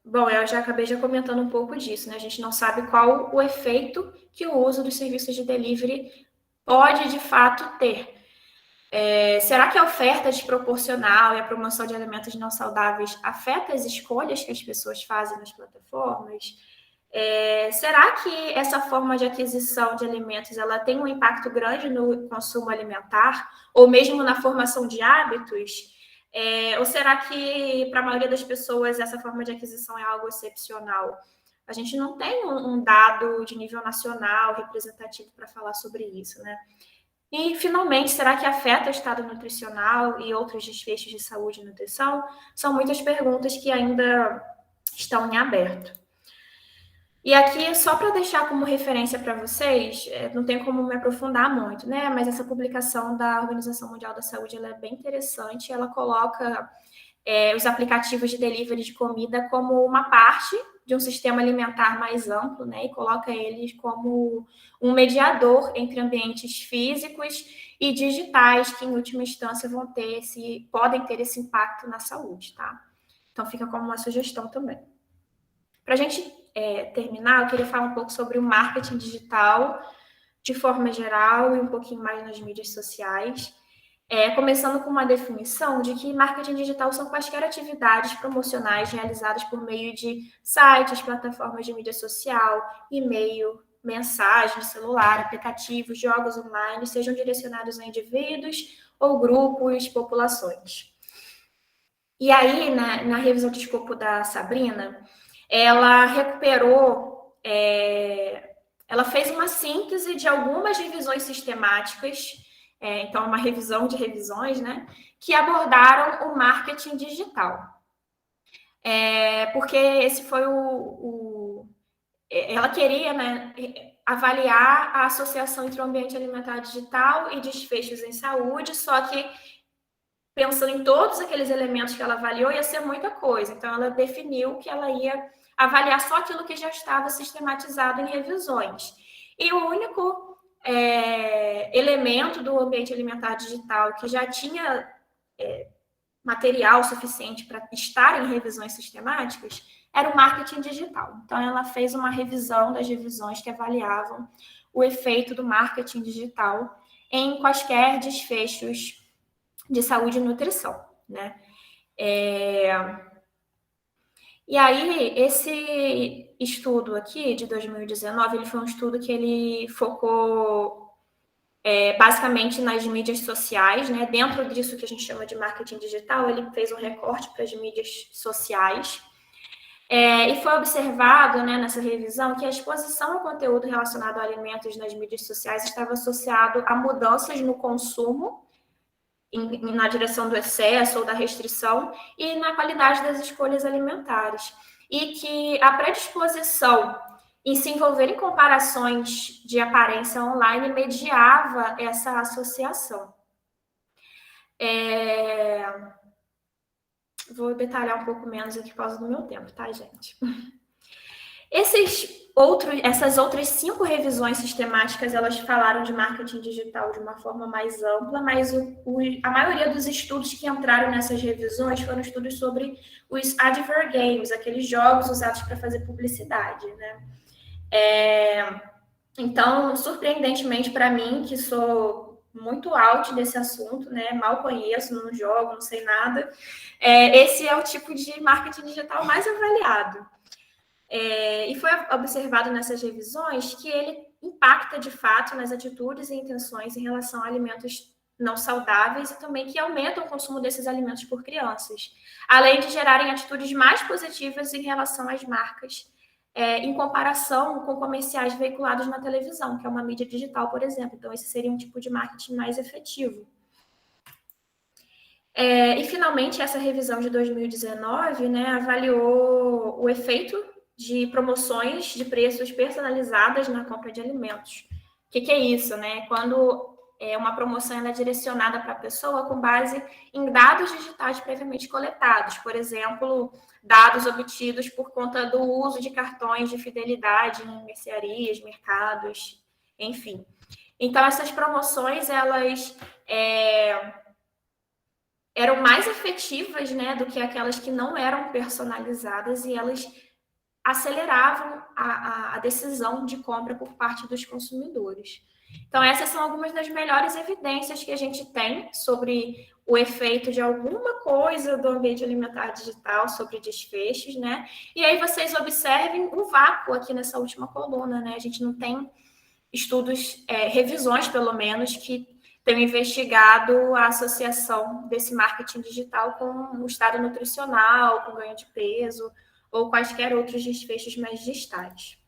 Bom, eu já acabei comentando um pouco disso, né? A gente não sabe qual o efeito que o uso dos serviços de delivery pode, de fato, ter. Será que a oferta desproporcional e a promoção de alimentos não saudáveis afeta as escolhas que as pessoas fazem nas plataformas? Será que essa forma de aquisição de alimentos ela tem um impacto grande no consumo alimentar ou mesmo na formação de hábitos? Ou será que para a maioria das pessoas essa forma de aquisição é algo excepcional? A gente não tem um dado de nível nacional representativo para falar sobre isso, né? E, finalmente, será que afeta o estado nutricional e outros desfechos de saúde e nutrição? São muitas perguntas que ainda estão em aberto. E aqui, só para deixar como referência para vocês, não tem como me aprofundar muito, né? Mas essa publicação da Organização Mundial da Saúde ela é bem interessante. Ela coloca os aplicativos de delivery de comida como uma parte de um sistema alimentar mais amplo, né? E coloca eles como um mediador entre ambientes físicos e digitais que, em última instância, podem ter esse impacto na saúde, tá? Então, fica como uma sugestão também. Para a gente terminar, eu queria falar um pouco sobre o marketing digital, de forma geral, e um pouquinho mais nas mídias sociais. Começando com uma definição de que marketing digital são quaisquer atividades promocionais realizadas por meio de sites, plataformas de mídia social, e-mail, mensagens, celular, aplicativos, jogos online sejam direcionados a indivíduos ou grupos, populações. E aí, na revisão de escopo da Sabrina, ela recuperou, ela fez uma síntese de algumas revisões sistemáticas, então uma revisão de revisões, né, que abordaram o marketing digital. Porque esse foi ela queria, né, avaliar a associação entre o ambiente alimentar digital e desfechos em saúde, só que pensando em todos aqueles elementos que ela avaliou, ia ser muita coisa. Então, ela definiu que ela ia avaliar só aquilo que já estava sistematizado em revisões. E o único elemento do ambiente alimentar digital que já tinha material suficiente para estar em revisões sistemáticas era o marketing digital. Então, ela fez uma revisão das revisões que avaliavam o efeito do marketing digital em quaisquer desfechos de saúde e nutrição, né? E aí, esse estudo aqui, de 2019, ele foi um estudo que ele focou basicamente nas mídias sociais, né? Dentro disso que a gente chama de marketing digital, ele fez um recorte para as mídias sociais. E foi observado, né, nessa revisão, que a exposição ao conteúdo relacionado a alimentos nas mídias sociais estava associado a mudanças no consumo, na direção do excesso ou da restrição, e na qualidade das escolhas alimentares. E que a predisposição em se envolver em comparações de aparência online mediava essa associação. Vou detalhar um pouco menos aqui por causa do meu tempo, tá, gente? Essas outras 5 revisões sistemáticas, elas falaram de marketing digital de uma forma mais ampla, mas a maioria dos estudos que entraram nessas revisões foram estudos sobre os advert games, aqueles jogos usados para fazer publicidade, né? Então, surpreendentemente para mim, que sou muito out desse assunto, né? Mal conheço, não jogo, não sei nada. Esse é o tipo de marketing digital mais avaliado. E foi observado nessas revisões que ele impacta de fato nas atitudes e intenções em relação a alimentos não saudáveis e também que aumentam o consumo desses alimentos por crianças, além de gerarem atitudes mais positivas em relação às marcas, em comparação com comerciais veiculados na televisão, que é uma mídia digital, por exemplo. Então, esse seria um tipo de marketing mais efetivo. E, finalmente, essa revisão de 2019, né, avaliou o efeito de promoções de preços personalizadas na compra de alimentos. O que é isso, né? Quando uma promoção é direcionada para a pessoa com base em dados digitais previamente coletados, por exemplo, dados obtidos por conta do uso de cartões de fidelidade em mercearias, mercados, enfim. Então, essas promoções, elas eram mais efetivas, né, do que aquelas que não eram personalizadas, e elas aceleravam a decisão de compra por parte dos consumidores. Então, essas são algumas das melhores evidências que a gente tem sobre o efeito de alguma coisa do ambiente alimentar digital sobre desfechos, né? E aí vocês observem um vácuo aqui nessa última coluna, né? A gente não tem estudos, revisões pelo menos, que tenham investigado a associação desse marketing digital com o estado nutricional, com ganho de peso, ou quaisquer outros desfechos mais distais.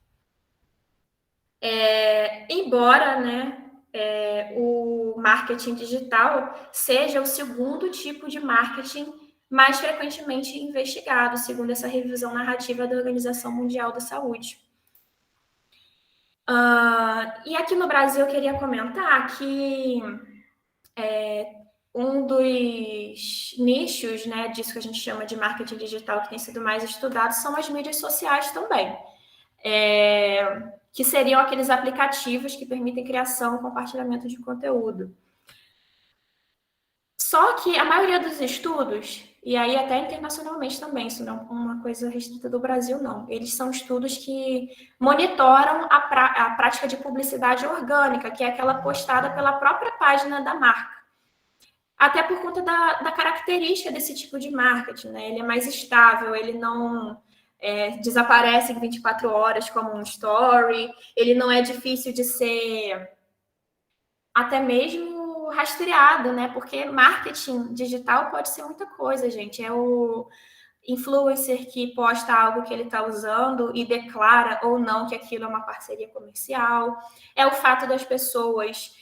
Embora, né, o marketing digital seja o segundo tipo de marketing mais frequentemente investigado, segundo essa revisão narrativa da Organização Mundial da Saúde. E aqui no Brasil eu queria comentar que um dos nichos, né, disso que a gente chama de marketing digital que tem sido mais estudado são as mídias sociais também, que seriam aqueles aplicativos que permitem criação e compartilhamento de conteúdo. Só que a maioria dos estudos, e aí até internacionalmente também, isso não é uma coisa restrita do Brasil, não. Eles são estudos que monitoram a prática de publicidade orgânica, que é aquela postada pela própria página da marca. Até por conta da característica desse tipo de marketing, né? Ele é mais estável, ele não desaparece em 24 horas como um story, ele não é difícil de ser até mesmo rastreado, né? Porque marketing digital pode ser muita coisa, gente. É o influencer que posta algo que ele está usando e declara ou não que aquilo é uma parceria comercial. É o fato das pessoas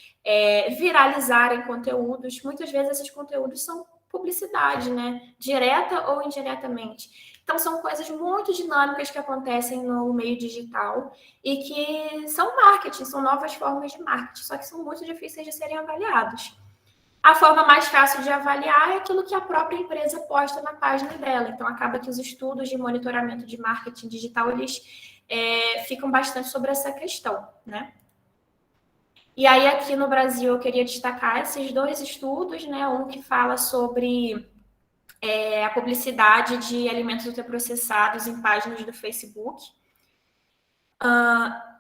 viralizarem conteúdos. Muitas vezes esses conteúdos são publicidade, né? Direta ou indiretamente. Então, são coisas muito dinâmicas que acontecem no meio digital e que são marketing, são novas formas de marketing, só que são muito difíceis de serem avaliados. A forma mais fácil de avaliar é aquilo que a própria empresa posta na página dela. Então, acaba que os estudos de monitoramento de marketing digital, eles ficam bastante sobre essa questão, né? E aí, aqui no Brasil, eu queria destacar esses 2 estudos, né? Um que fala sobre a publicidade de alimentos ultraprocessados em páginas do Facebook.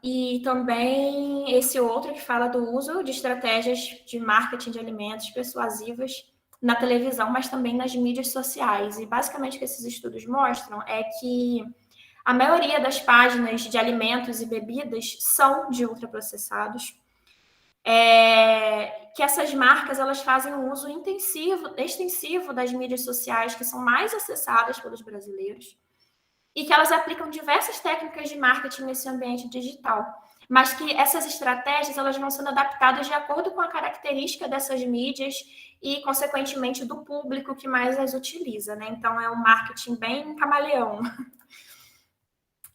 E também esse outro que fala do uso de estratégias de marketing de alimentos persuasivas na televisão, mas também nas mídias sociais. E basicamente o que esses estudos mostram é que a maioria das páginas de alimentos e bebidas são de ultraprocessados, que essas marcas elas fazem um uso extensivo das mídias sociais, que são mais acessadas pelos brasileiros, e que elas aplicam diversas técnicas de marketing nesse ambiente digital, mas que essas estratégias elas vão sendo adaptadas de acordo com a característica dessas mídias e, consequentemente, do público que mais as utiliza, né? Então, é um marketing bem camaleão.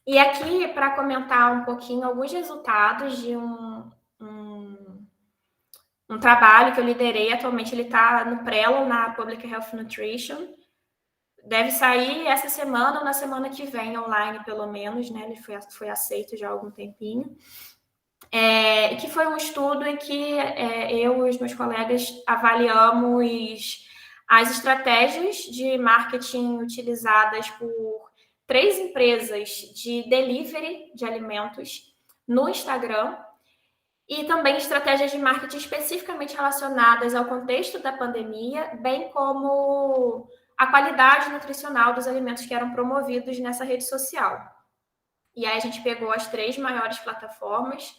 E aqui, para comentar um pouquinho alguns resultados de um trabalho que eu liderei, atualmente ele está no Prelo, na Public Health Nutrition. Deve sair essa semana ou na semana que vem, online pelo menos, né? Ele foi aceito já há algum tempinho. Que foi um estudo em que eu e os meus colegas avaliamos as estratégias de marketing utilizadas por 3 empresas de delivery de alimentos no Instagram e também estratégias de marketing especificamente relacionadas ao contexto da pandemia, bem como a qualidade nutricional dos alimentos que eram promovidos nessa rede social. E aí a gente pegou as 3 maiores plataformas,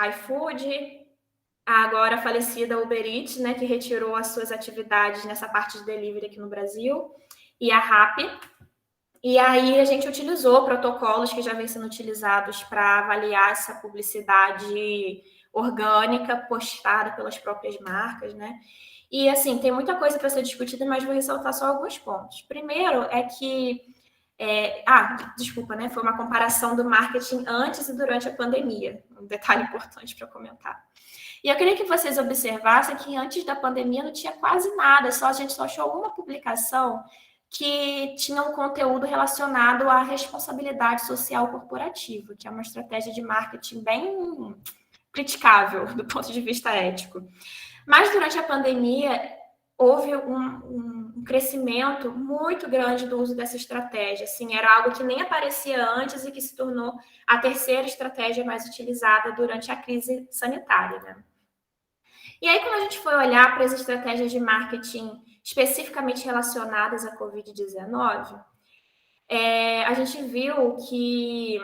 iFood, a agora falecida Uber Eats, né, que retirou as suas atividades nessa parte de delivery aqui no Brasil, e a Rappi. E aí a gente utilizou protocolos que já vêm sendo utilizados para avaliar essa publicidade orgânica postada pelas próprias marcas, né? E assim, tem muita coisa para ser discutida, mas vou ressaltar só alguns pontos. Primeiro é que desculpa, né? Foi uma comparação do marketing antes e durante a pandemia. Um detalhe importante para comentar. E eu queria que vocês observassem que antes da pandemia não tinha quase nada, a gente só achou uma publicação que tinha um conteúdo relacionado à responsabilidade social corporativa, que é uma estratégia de marketing bem criticável do ponto de vista ético. Mas durante a pandemia houve um crescimento muito grande do uso dessa estratégia. Assim, era algo que nem aparecia antes e que se tornou a terceira estratégia mais utilizada durante a crise sanitária, né? E aí, quando a gente foi olhar para as estratégias de marketing especificamente relacionadas à Covid-19, a gente viu que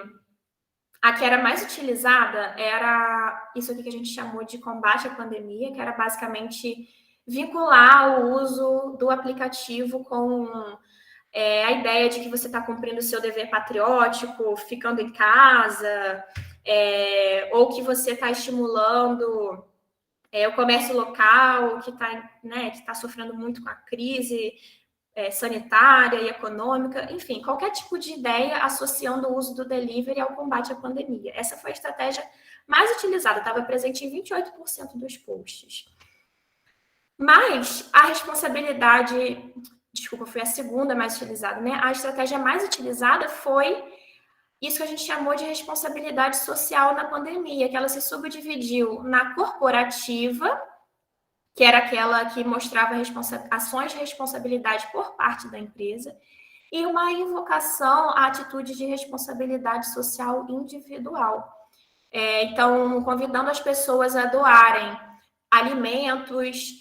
a que era mais utilizada era isso aqui que a gente chamou de combate à pandemia, que era basicamente vincular o uso do aplicativo com a ideia de que você está cumprindo o seu dever patriótico, ficando em casa, ou que você está estimulando o comércio local, que está sofrendo muito com a crise sanitária e econômica, enfim, qualquer tipo de ideia associando o uso do delivery ao combate à pandemia. Essa foi a estratégia mais utilizada, estava presente em 28% dos posts. Mas a responsabilidade, desculpa, foi a segunda mais utilizada, né? A estratégia mais utilizada foi isso que a gente chamou de responsabilidade social na pandemia, que ela se subdividiu na corporativa, que era aquela que mostrava ações de responsabilidade por parte da empresa, e uma invocação à atitude de responsabilidade social individual. Então, convidando as pessoas a doarem alimentos,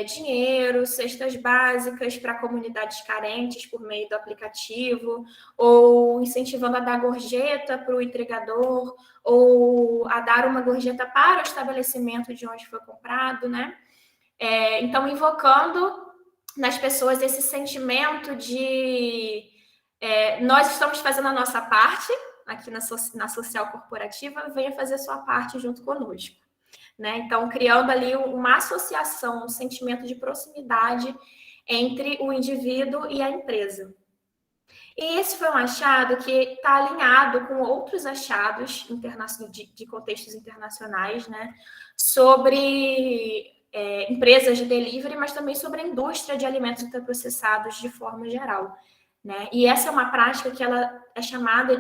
dinheiro, cestas básicas para comunidades carentes por meio do aplicativo, ou incentivando a dar gorjeta para o entregador, ou a dar uma gorjeta para o estabelecimento de onde foi comprado, né? Então, invocando nas pessoas esse sentimento de nós estamos fazendo a nossa parte aqui na social corporativa, venha fazer sua parte junto conosco. Né? Então, criando ali uma associação, um sentimento de proximidade entre o indivíduo e a empresa. E esse foi um achado que está alinhado com outros achados de contextos internacionais, né? Sobre empresas de delivery, mas também sobre a indústria de alimentos ultraprocessados de forma geral. Né? E essa é uma prática que ela é chamada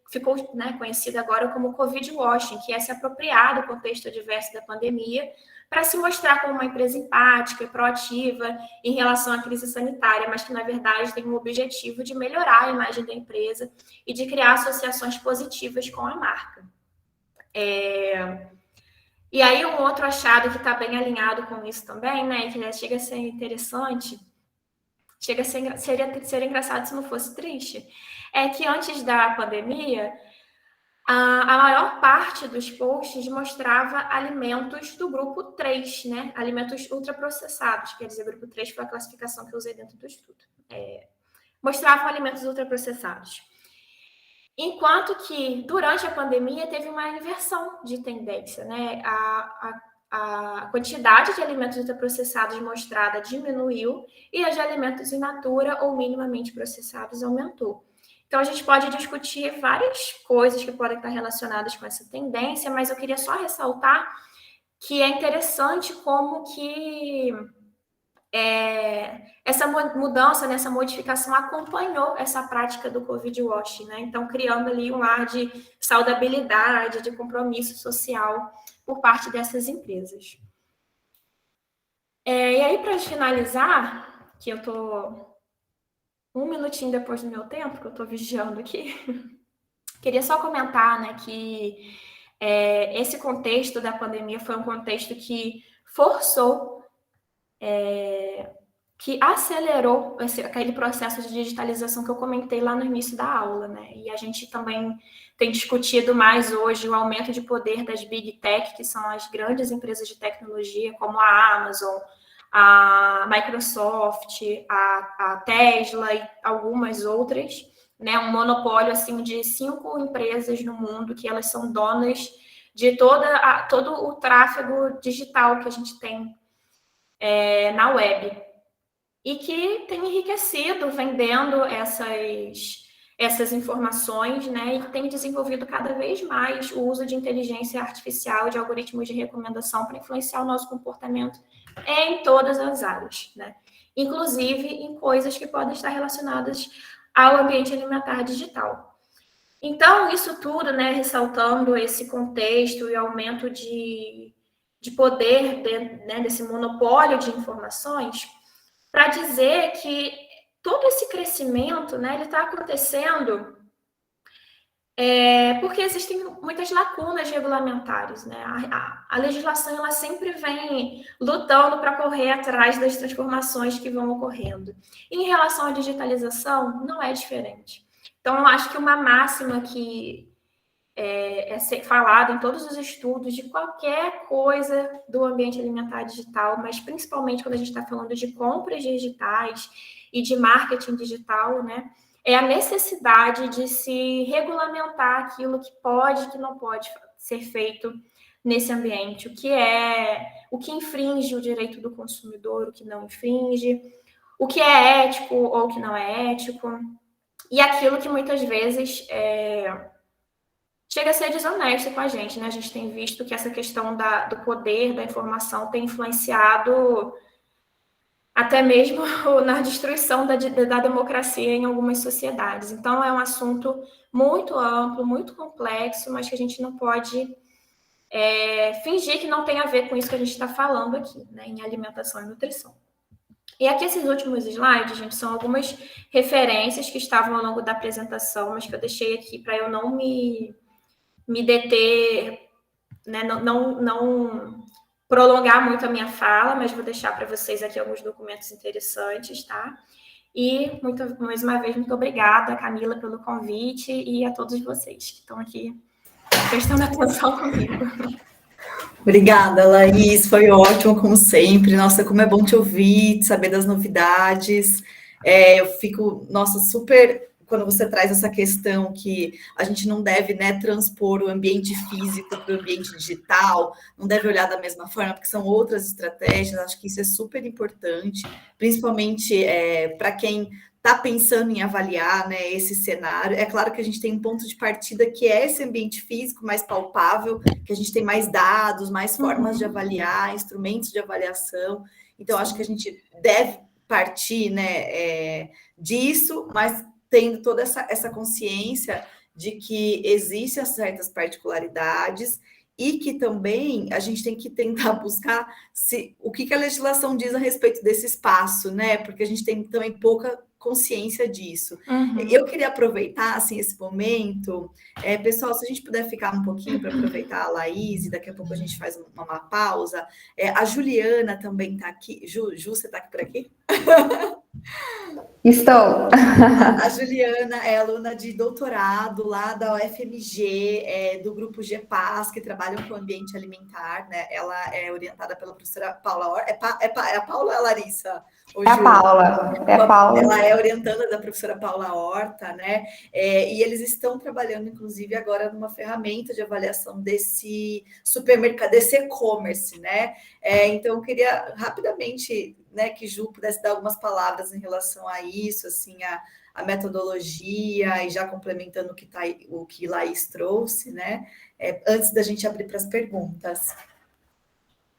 ficou, né, conhecida agora como Covid washing, que é se apropriar do contexto adverso da pandemia para se mostrar como uma empresa empática e proativa em relação à crise sanitária, mas que, na verdade, tem o objetivo de melhorar a imagem da empresa e de criar associações positivas com a marca. E aí, um outro achado que está bem alinhado com isso também, né, que chega a ser interessante, seria engraçado se não fosse triste, é que antes da pandemia, a maior parte dos posts mostrava alimentos do grupo 3, né? Alimentos ultraprocessados, quer dizer, grupo 3 foi a classificação que eu usei dentro do estudo. Mostravam alimentos ultraprocessados. Enquanto que, durante a pandemia, teve uma inversão de tendência, né? A quantidade de alimentos ultraprocessados mostrada diminuiu e a de alimentos in natura ou minimamente processados aumentou. Então, a gente pode discutir várias coisas que podem estar relacionadas com essa tendência, mas eu queria só ressaltar que é interessante como que essa mudança, essa modificação acompanhou essa prática do Covid washing, né? Então, criando ali um ar de saudabilidade, de compromisso social por parte dessas empresas. E aí, para finalizar, que eu estou um minutinho depois do meu tempo, que eu estou vigiando aqui, queria só comentar, né, que esse contexto da pandemia foi um contexto que forçou, que acelerou aquele processo de digitalização que eu comentei lá no início da aula, né? E a gente também tem discutido mais hoje o aumento de poder das Big Tech, que são as grandes empresas de tecnologia, como a Amazon, a Microsoft, a Tesla e algumas outras, né? Um monopólio assim de 5 empresas no mundo que elas são donas de todo o tráfego digital que a gente tem na web e que tem enriquecido vendendo essas informações, né? E tem desenvolvido cada vez mais o uso de inteligência artificial, de algoritmos de recomendação para influenciar o nosso comportamento em todas as áreas, né? Inclusive em coisas que podem estar relacionadas ao ambiente alimentar digital. Então, isso tudo, né, ressaltando esse contexto e aumento de poder né, desse monopólio de informações, para dizer que todo esse crescimento, né, ele está acontecendo porque existem muitas lacunas regulamentares, né? A legislação ela sempre vem lutando para correr atrás das transformações que vão ocorrendo. E em relação à digitalização, não é diferente. Então, eu acho que uma máxima que é falada em todos os estudos de qualquer coisa do ambiente alimentar digital, mas principalmente quando a gente está falando de compras digitais e de marketing digital, né? É a necessidade de se regulamentar aquilo que pode e que não pode ser feito nesse ambiente, o que infringe o direito do consumidor, o que não infringe, o que é ético ou o que não é ético, e aquilo que muitas vezes chega a ser desonesto com a gente, né? A gente tem visto que essa questão do poder da informação tem influenciado até mesmo na destruição da democracia em algumas sociedades. Então, é um assunto muito amplo, muito complexo, mas que a gente não pode fingir que não tem a ver com isso que a gente está falando aqui, né, em alimentação e nutrição. E aqui, esses últimos slides, gente, são algumas referências que estavam ao longo da apresentação, mas que eu deixei aqui para eu não me deter, né, não prolongar muito a minha fala, mas vou deixar para vocês aqui alguns documentos interessantes, tá? E, mais uma vez, muito obrigada, Camila, pelo convite e a todos vocês que estão aqui prestando atenção comigo. Obrigada, Laís, foi ótimo, como sempre. Nossa, como é bom te ouvir, saber das novidades. Eu fico, nossa, super quando você traz essa questão que a gente não deve, né, transpor o ambiente físico para o ambiente digital, não deve olhar da mesma forma, porque são outras estratégias. Acho que isso é super importante, principalmente para quem está pensando em avaliar, né, esse cenário. É claro que a gente tem um ponto de partida que é esse ambiente físico mais palpável, que a gente tem mais dados, mais formas de avaliar, instrumentos de avaliação. Então, acho que a gente deve partir, né, disso, mas tendo toda essa consciência de que existem certas particularidades e que também a gente tem que tentar buscar o que a legislação diz a respeito desse espaço, né? Porque a gente tem também pouca consciência disso. Eu queria aproveitar assim, esse momento. Pessoal, se a gente puder ficar um pouquinho para aproveitar a Laís, e daqui a pouco a gente faz uma pausa. A Juliana também está aqui. Ju, você está aqui por aqui? Estou. A Juliana é aluna de doutorado lá da UFMG, do grupo GPAS, que trabalham com o ambiente alimentar, né? Ela é orientada pela professora Paula Or. É a Paula ou é a Larissa? É a Paula. É a Paula. Ela é orientada da professora Paula Horta, né? E eles estão trabalhando, inclusive, agora numa ferramenta de avaliação desse supermercado, desse e-commerce, né? Então, eu queria rapidamente, né, que Ju pudesse dar algumas palavras em relação a isso, assim, a metodologia, e já complementando o que Laís trouxe, né? Antes da gente abrir para as perguntas.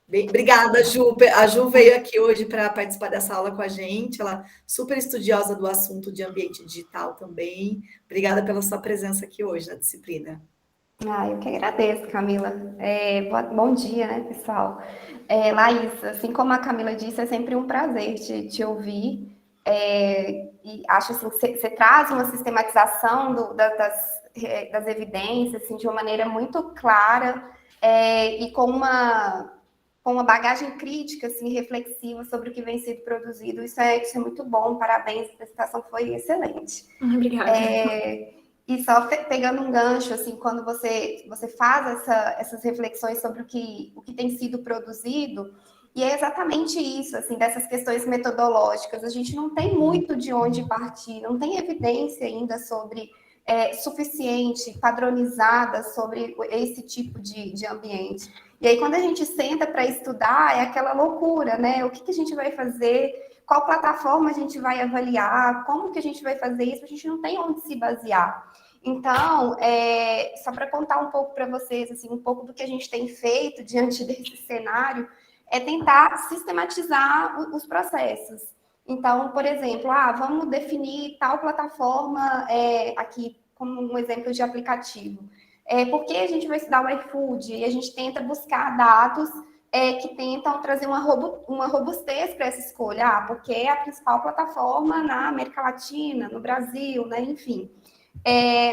Bem, obrigada, Ju. A Ju veio aqui hoje para participar dessa aula com a gente. Ela é super estudiosa do assunto de ambiente digital também. Obrigada pela sua presença aqui hoje na disciplina. Eu que agradeço, Camila. Bom dia, né, pessoal? Laís, assim como a Camila disse, é sempre um prazer te ouvir. E acho assim, que você traz uma sistematização das evidências assim, de uma maneira muito clara e com uma bagagem crítica, assim, reflexiva sobre o que vem sendo produzido. Isso é muito bom, parabéns, a apresentação foi excelente. Obrigada. E só pegando um gancho, assim, quando você faz essas reflexões sobre o que tem sido produzido, e é exatamente isso, assim, dessas questões metodológicas. A gente não tem muito de onde partir, não tem evidência ainda sobre suficiente, padronizada sobre esse tipo de ambiente. E aí, quando a gente senta para estudar, é aquela loucura, né? O que a gente vai fazer? Qual plataforma a gente vai avaliar? Como que a gente vai fazer isso? A gente não tem onde se basear. Então, só para contar um pouco para vocês, assim, um pouco do que a gente tem feito diante desse cenário, é tentar sistematizar os processos. Então, por exemplo, vamos definir tal plataforma aqui como um exemplo de aplicativo. Por que a gente vai estudar o iFood? E a gente tenta buscar dados que tentam trazer uma robustez para essa escolha. Porque é a principal plataforma na América Latina, no Brasil, né? Enfim.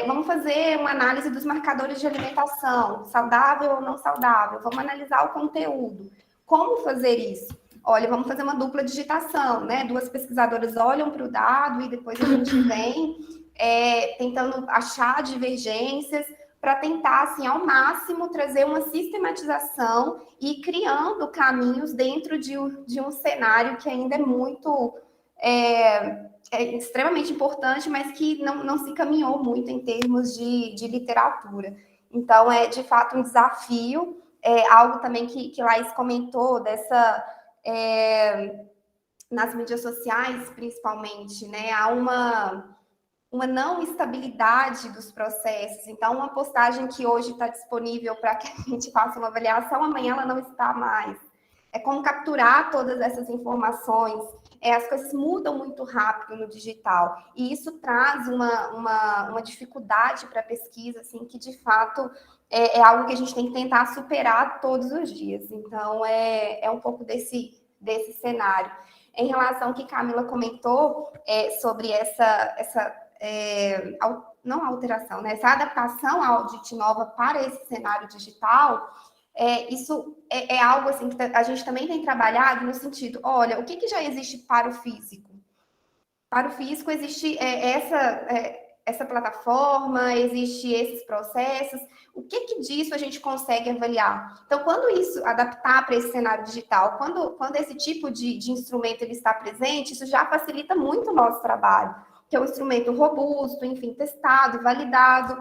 Vamos fazer uma análise dos marcadores de alimentação, saudável ou não saudável. Vamos analisar o conteúdo. Como fazer isso? Olha, vamos fazer uma dupla digitação, né? Duas pesquisadoras olham para o dado e depois a gente vem tentando achar divergências para tentar, assim, ao máximo, trazer uma sistematização e criando caminhos dentro de um cenário que ainda é muito extremamente importante, mas que não se caminhou muito em termos de literatura. Então, é de fato um desafio, algo também que Laís comentou, nas mídias sociais, principalmente, né? Há uma não estabilidade dos processos. Então, uma postagem que hoje está disponível para que a gente faça uma avaliação, amanhã ela não está mais. É como capturar todas essas informações. As coisas mudam muito rápido no digital. E isso traz uma dificuldade para a pesquisa, assim, que, de fato, é algo que a gente tem que tentar superar todos os dias. Então, é um pouco desse cenário. Em relação ao que Camila comentou sobre não alteração, né? Essa adaptação à Audit Nova para esse cenário digital, isso é algo assim que a gente também tem trabalhado no sentido, olha, o que já existe para o físico? Para o físico existe essa plataforma, existe esses processos. O que disso a gente consegue avaliar? Então, quando isso adaptar para esse cenário digital, quando esse tipo de instrumento ele está presente, isso já facilita muito o nosso trabalho, que é um instrumento robusto, enfim, testado, validado,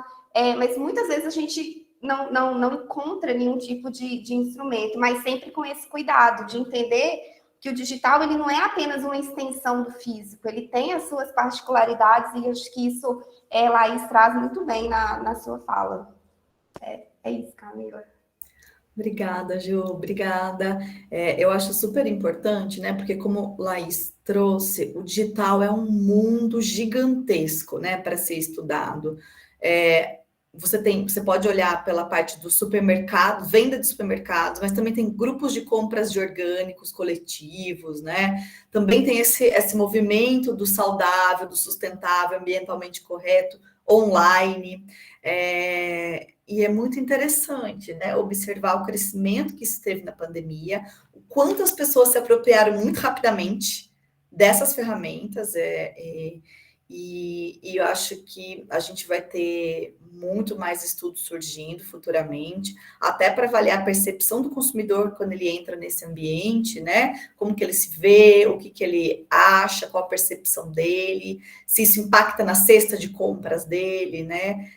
mas muitas vezes a gente não encontra nenhum tipo de instrumento, mas sempre com esse cuidado de entender que o digital ele não é apenas uma extensão do físico, ele tem as suas particularidades e acho que isso Laís traz muito bem na sua fala. É isso, Camila. Obrigada, Ju, obrigada. Eu acho super importante, né? Porque como Laís trouxe, o digital é um mundo gigantesco, né, para ser estudado. Você pode olhar pela parte do supermercado, venda de supermercados, mas também tem grupos de compras de orgânicos coletivos, né? Também tem esse movimento do saudável, do sustentável, ambientalmente correto, online. E é muito interessante, né, observar o crescimento que esteve na pandemia, o quanto as pessoas se apropriaram muito rapidamente dessas ferramentas, e eu acho que a gente vai ter muito mais estudos surgindo futuramente, até para avaliar a percepção do consumidor quando ele entra nesse ambiente, né? Como que ele se vê, o que ele acha, qual a percepção dele, se isso impacta na cesta de compras dele, né?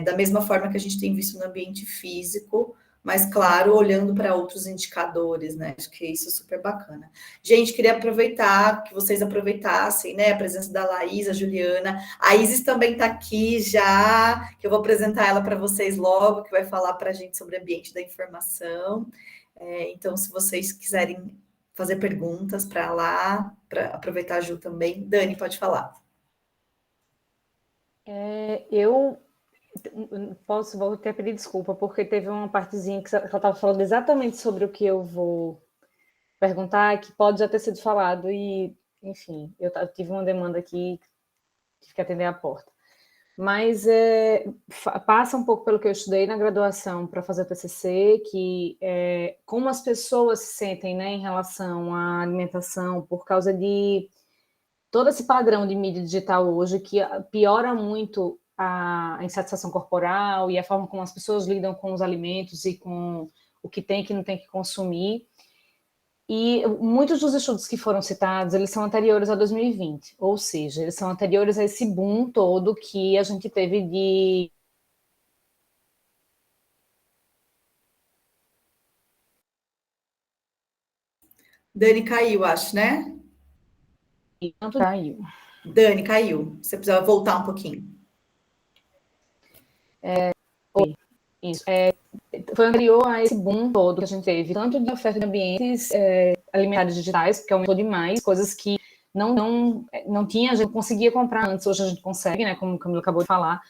Da mesma forma que a gente tem visto no ambiente físico, mas, claro, olhando para outros indicadores, né? Acho que isso é super bacana. Gente, queria aproveitar, que vocês aproveitassem, né, a presença da Laís, a Juliana. A Isis também está aqui já, que eu vou apresentar ela para vocês logo, que vai falar para a gente sobre o ambiente da informação. Então, se vocês quiserem fazer perguntas para lá, para aproveitar a Ju também. Dani, pode falar. Eu vou até pedir desculpa, porque teve uma partezinha que ela estava falando exatamente sobre o que eu vou perguntar, que pode já ter sido falado, e, enfim, eu tive uma demanda aqui, tive que atender a porta. Mas passa um pouco pelo que eu estudei na graduação para fazer o TCC, que como as pessoas se sentem, né, em relação à alimentação, por causa de todo esse padrão de mídia digital hoje, que piora muito a insatisfação corporal e a forma como as pessoas lidam com os alimentos e com o que tem e que não tem que consumir. E muitos dos estudos que foram citados, eles são anteriores a 2020, ou seja, eles são anteriores a esse boom todo que a gente teve de... Dani caiu, acho, né? Tanto caiu. Dani caiu. Você precisa voltar um pouquinho. Isso. Foi anterior a esse boom todo que a gente teve, tanto de oferta de ambientes alimentares digitais, porque aumentou demais, coisas que não tinha, a gente conseguia comprar antes, hoje a gente consegue, né, como o Camilo acabou de falar,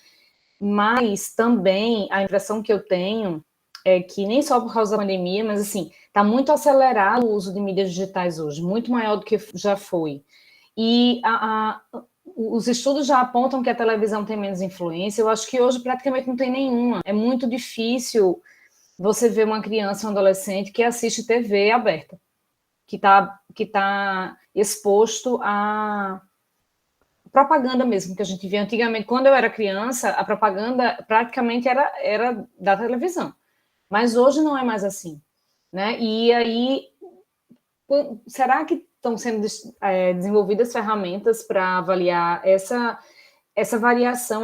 mas também a impressão que eu tenho é que nem só por causa da pandemia, mas assim, está muito acelerado o uso de mídias digitais hoje, muito maior do que já foi. E os estudos já apontam que a televisão tem menos influência, eu acho que hoje praticamente não tem nenhuma. É muito difícil você ver uma criança, um adolescente que assiste TV aberta, que tá exposto a propaganda mesmo, que a gente via antigamente. Quando eu era criança, a propaganda praticamente era da televisão. Mas hoje não é mais assim, né? E aí, será que estão sendo desenvolvidas ferramentas para avaliar essa variação?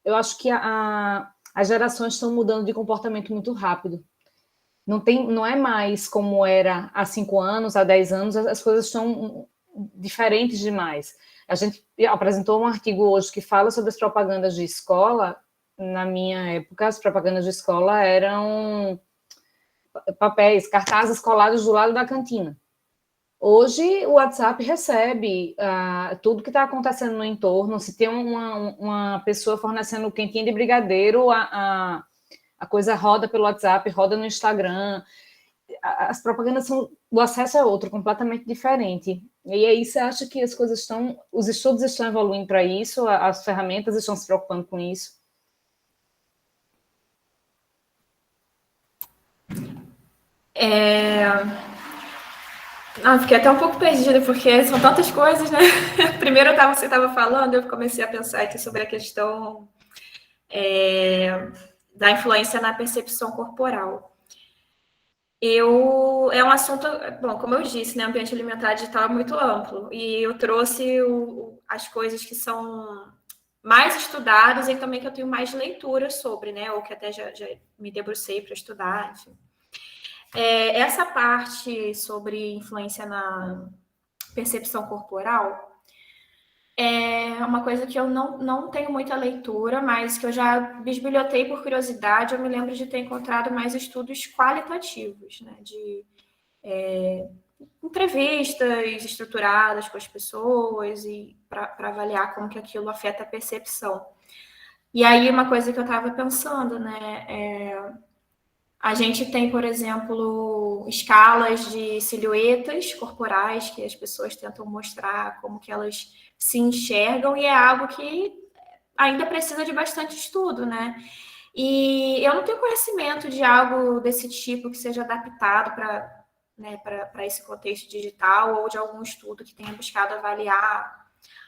Eu acho que as gerações estão mudando de comportamento muito rápido. Não é mais como era há 5 anos, há 10 anos, as coisas estão diferentes demais. A gente apresentou um artigo hoje que fala sobre as propagandas de escola. Na minha época, as propagandas de escola eram papéis, cartazes colados do lado da cantina. Hoje, o WhatsApp recebe tudo que está acontecendo no entorno. Se tem uma pessoa fornecendo quentinha de brigadeiro, a coisa roda pelo WhatsApp, roda no Instagram. As propagandas o acesso é outro, completamente diferente. E aí você acha que as coisas os estudos estão evoluindo para isso, as ferramentas estão se preocupando com isso? Não, fiquei até um pouco perdida, porque são tantas coisas, né? Primeiro você estava falando, eu comecei a pensar aqui sobre a questão da influência na percepção corporal. É um assunto, bom, como eu disse, né, o ambiente alimentar digital é muito amplo, e eu trouxe as coisas que são mais estudadas e também que eu tenho mais leitura sobre, né, ou que até já me debrucei para estudar, enfim. Essa parte sobre influência na percepção corporal é uma coisa que eu não tenho muita leitura, mas que eu já bisbilhotei por curiosidade. Eu me lembro de ter encontrado mais estudos qualitativos, né, de entrevistas estruturadas com as pessoas e para avaliar como que aquilo afeta a percepção. E aí, uma coisa que eu estava pensando, né, a gente tem, por exemplo, escalas de silhuetas corporais que as pessoas tentam mostrar como que elas se enxergam, e é algo que ainda precisa de bastante estudo, né? E eu não tenho conhecimento de algo desse tipo que seja adaptado para, né, para esse contexto digital, ou de algum estudo que tenha buscado avaliar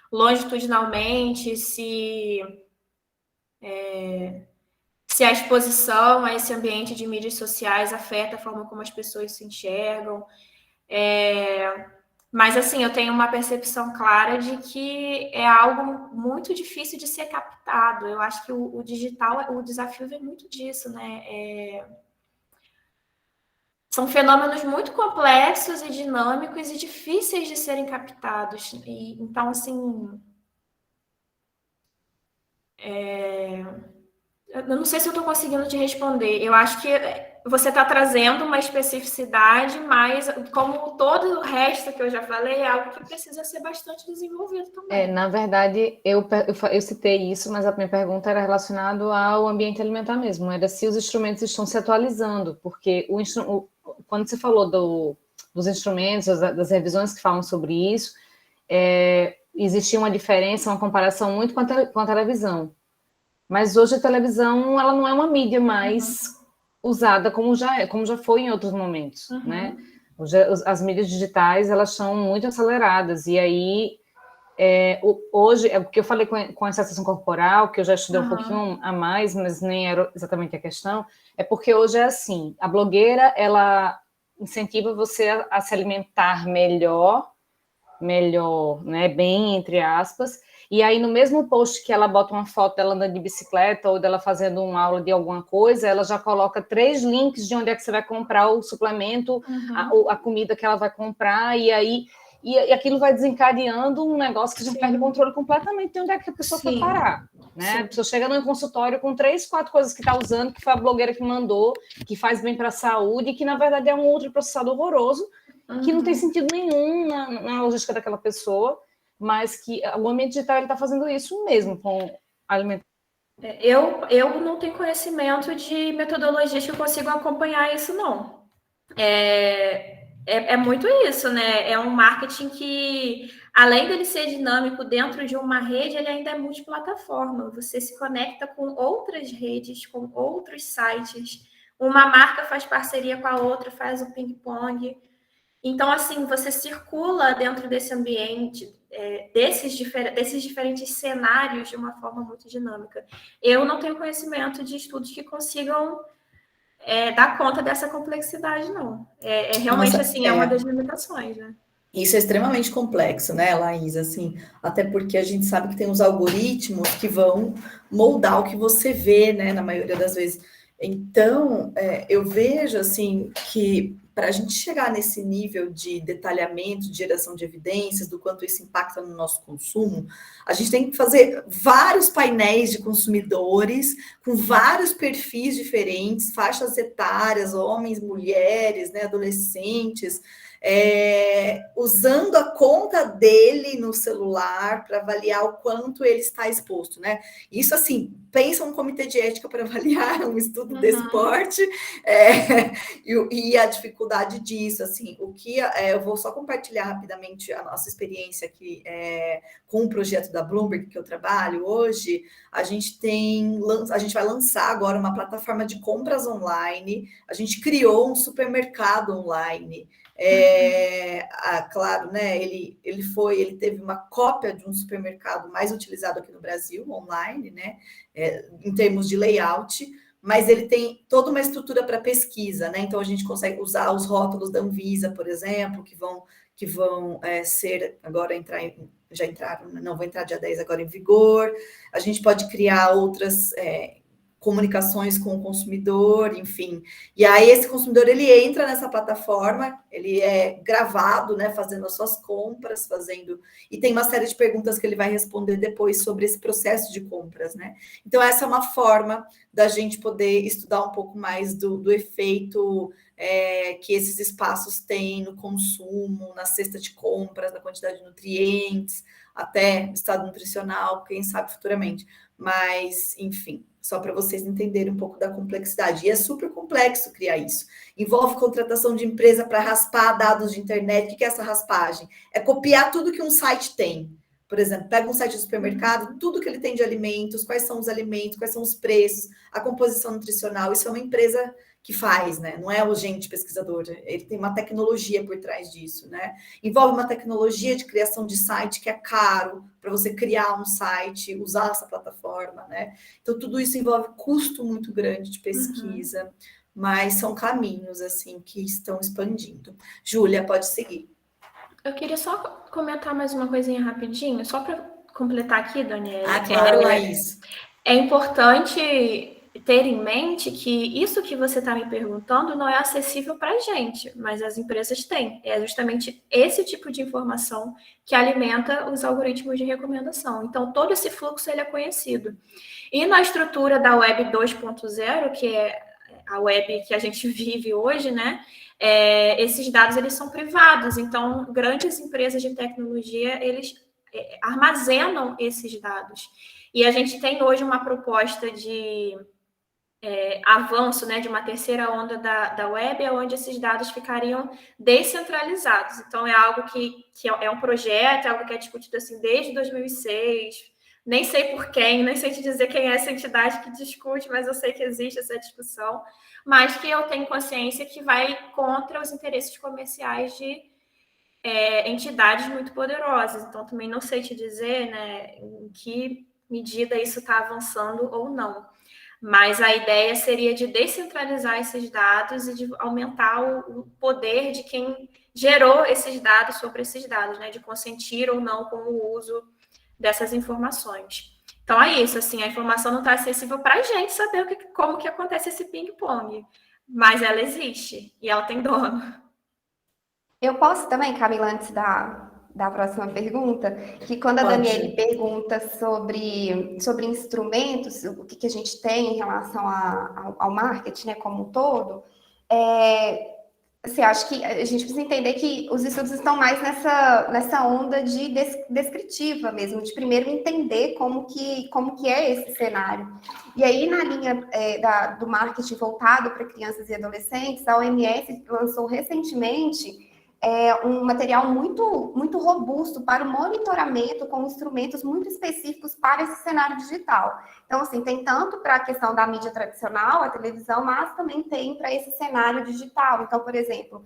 longitudinalmente se a exposição a esse ambiente de mídias sociais afeta a forma como as pessoas se enxergam. Mas, assim, eu tenho uma percepção clara de que é algo muito difícil de ser captado. Eu acho que o digital, o desafio vem muito disso, né? São fenômenos muito complexos e dinâmicos e difíceis de serem captados. Então, assim... Eu não sei se eu estou conseguindo te responder. Eu acho que você está trazendo uma especificidade, mas como todo o resto que eu já falei, é algo que precisa ser bastante desenvolvido também. Na verdade, eu citei isso, mas a minha pergunta era relacionada ao ambiente alimentar mesmo. Era se os instrumentos estão se atualizando, porque quando você falou dos instrumentos, das revisões que falam sobre isso, existia uma diferença, uma comparação muito com a televisão. Mas hoje a televisão, ela não é uma mídia mais usada como já foi em outros momentos, né? Hoje, as mídias digitais, elas são muito aceleradas, e aí, hoje, é porque eu falei com a sensação corporal, que eu já estudei um pouquinho a mais, mas nem era exatamente a questão, é porque hoje é assim, a blogueira, ela incentiva você a se alimentar melhor, né, bem, entre aspas, e aí no mesmo post que ela bota uma foto dela andando de bicicleta ou dela fazendo uma aula de alguma coisa, ela já coloca 3 links de onde é que você vai comprar o suplemento, a comida que ela vai comprar, e aí aquilo vai desencadeando um negócio que a gente perde o controle completamente de onde é que a pessoa foi parar, né? A pessoa chega no consultório com 3, 4 coisas que está usando, que foi a blogueira que mandou, que faz bem para a saúde, e que na verdade é um ultraprocessado horroroso, que não tem sentido nenhum na logística daquela pessoa, mas que o ambiente digital está fazendo isso mesmo com alimentação. Eu não tenho conhecimento de metodologias que eu consigo acompanhar isso, não. É muito isso, né? É um marketing que, além dele ser dinâmico dentro de uma rede, ele ainda é multiplataforma. Você se conecta com outras redes, com outros sites. Uma marca faz parceria com a outra, faz o ping-pong. Então, assim, você circula dentro desse ambiente, desses diferentes cenários de uma forma muito dinâmica. Eu não tenho conhecimento de estudos que consigam dar conta dessa complexidade, não. Realmente, assim, é uma das limitações, né? Isso é extremamente complexo, né, Laís? Assim, até porque a gente sabe que tem os algoritmos que vão moldar o que você vê, né, na maioria das vezes. Então, eu vejo, assim, que para a gente chegar nesse nível de detalhamento, de geração de evidências, do quanto isso impacta no nosso consumo, a gente tem que fazer vários painéis de consumidores, com vários perfis diferentes, faixas etárias, homens, mulheres, né, adolescentes, usando a conta dele no celular para avaliar o quanto ele está exposto, né? Isso, assim, pensa um comitê de ética para avaliar um estudo desse porte, e a dificuldade disso, assim, eu vou só compartilhar rapidamente a nossa experiência aqui com o projeto da Bloomberg que eu trabalho hoje. A gente vai lançar agora uma plataforma de compras online, a gente criou um supermercado online. Claro, né? Ele teve uma cópia de um supermercado mais utilizado aqui no Brasil, online, né? Em termos de layout, mas ele tem toda uma estrutura para pesquisa, né? Então a gente consegue usar os rótulos da Anvisa, por exemplo, que vão ser agora já entraram, não vão entrar dia 10 agora em vigor. A gente pode criar outras comunicações com o consumidor, enfim. E aí esse consumidor, ele entra nessa plataforma, ele é gravado, né, fazendo as suas compras, e tem uma série de perguntas que ele vai responder depois sobre esse processo de compras, né? Então essa é uma forma da gente poder estudar um pouco mais do efeito que esses espaços têm no consumo, na cesta de compras, na quantidade de nutrientes, até estado nutricional, quem sabe futuramente. Mas, enfim, só para vocês entenderem um pouco da complexidade. E é super complexo criar isso. Envolve contratação de empresa para raspar dados de internet. O que é essa raspagem? É copiar tudo que um site tem. Por exemplo, pega um site de supermercado, tudo que ele tem de alimentos, quais são os alimentos, quais são os preços, a composição nutricional. Isso é uma empresa que faz, né? Não é o gente pesquisador, ele tem uma tecnologia por trás disso, né? Envolve uma tecnologia de criação de site que é caro para você criar um site, usar essa plataforma, né? Então, tudo isso envolve custo muito grande de pesquisa, mas são caminhos, assim, que estão expandindo. Júlia, pode seguir. Eu queria só comentar mais uma coisinha rapidinho, só para completar aqui, Daniela. Claro, Laís. É importante ter em mente que isso que você está me perguntando não é acessível para a gente, mas as empresas têm. É justamente esse tipo de informação que alimenta os algoritmos de recomendação. Então, todo esse fluxo ele é conhecido. E na estrutura da Web 2.0, que é a web que a gente vive hoje, né? Esses dados eles são privados. Então, grandes empresas de tecnologia, eles armazenam esses dados. E a gente tem hoje uma proposta de avanço, né, de uma terceira onda da web, onde esses dados ficariam descentralizados. Então, é algo que é um projeto, é algo que é discutido assim desde 2006. Nem sei por quem, nem sei te dizer quem é essa entidade que discute, mas eu sei que existe essa discussão, mas que eu tenho consciência que vai contra os interesses comerciais de entidades muito poderosas. Então, também não sei te dizer, né, em que medida isso está avançando ou não. Mas a ideia seria de descentralizar esses dados e de aumentar o poder de quem gerou esses dados sobre esses dados, né? De consentir ou não com o uso dessas informações. Então é isso, assim, a informação não está acessível para a gente saber como que acontece esse ping-pong, mas ela existe e ela tem dono. Eu posso também, Camila, antes da próxima pergunta, que quando a Daniele pergunta sobre instrumentos, o que a gente tem em relação ao marketing, né, como um todo, assim, acho que a gente precisa entender que os estudos estão mais nessa onda de descritiva mesmo, de primeiro entender como que é esse cenário. E aí, na linha do marketing voltado para crianças e adolescentes, a OMS lançou recentemente um material muito, muito robusto para o monitoramento com instrumentos muito específicos para esse cenário digital. Então, assim, tem tanto para a questão da mídia tradicional, a televisão, mas também tem para esse cenário digital. Então, por exemplo,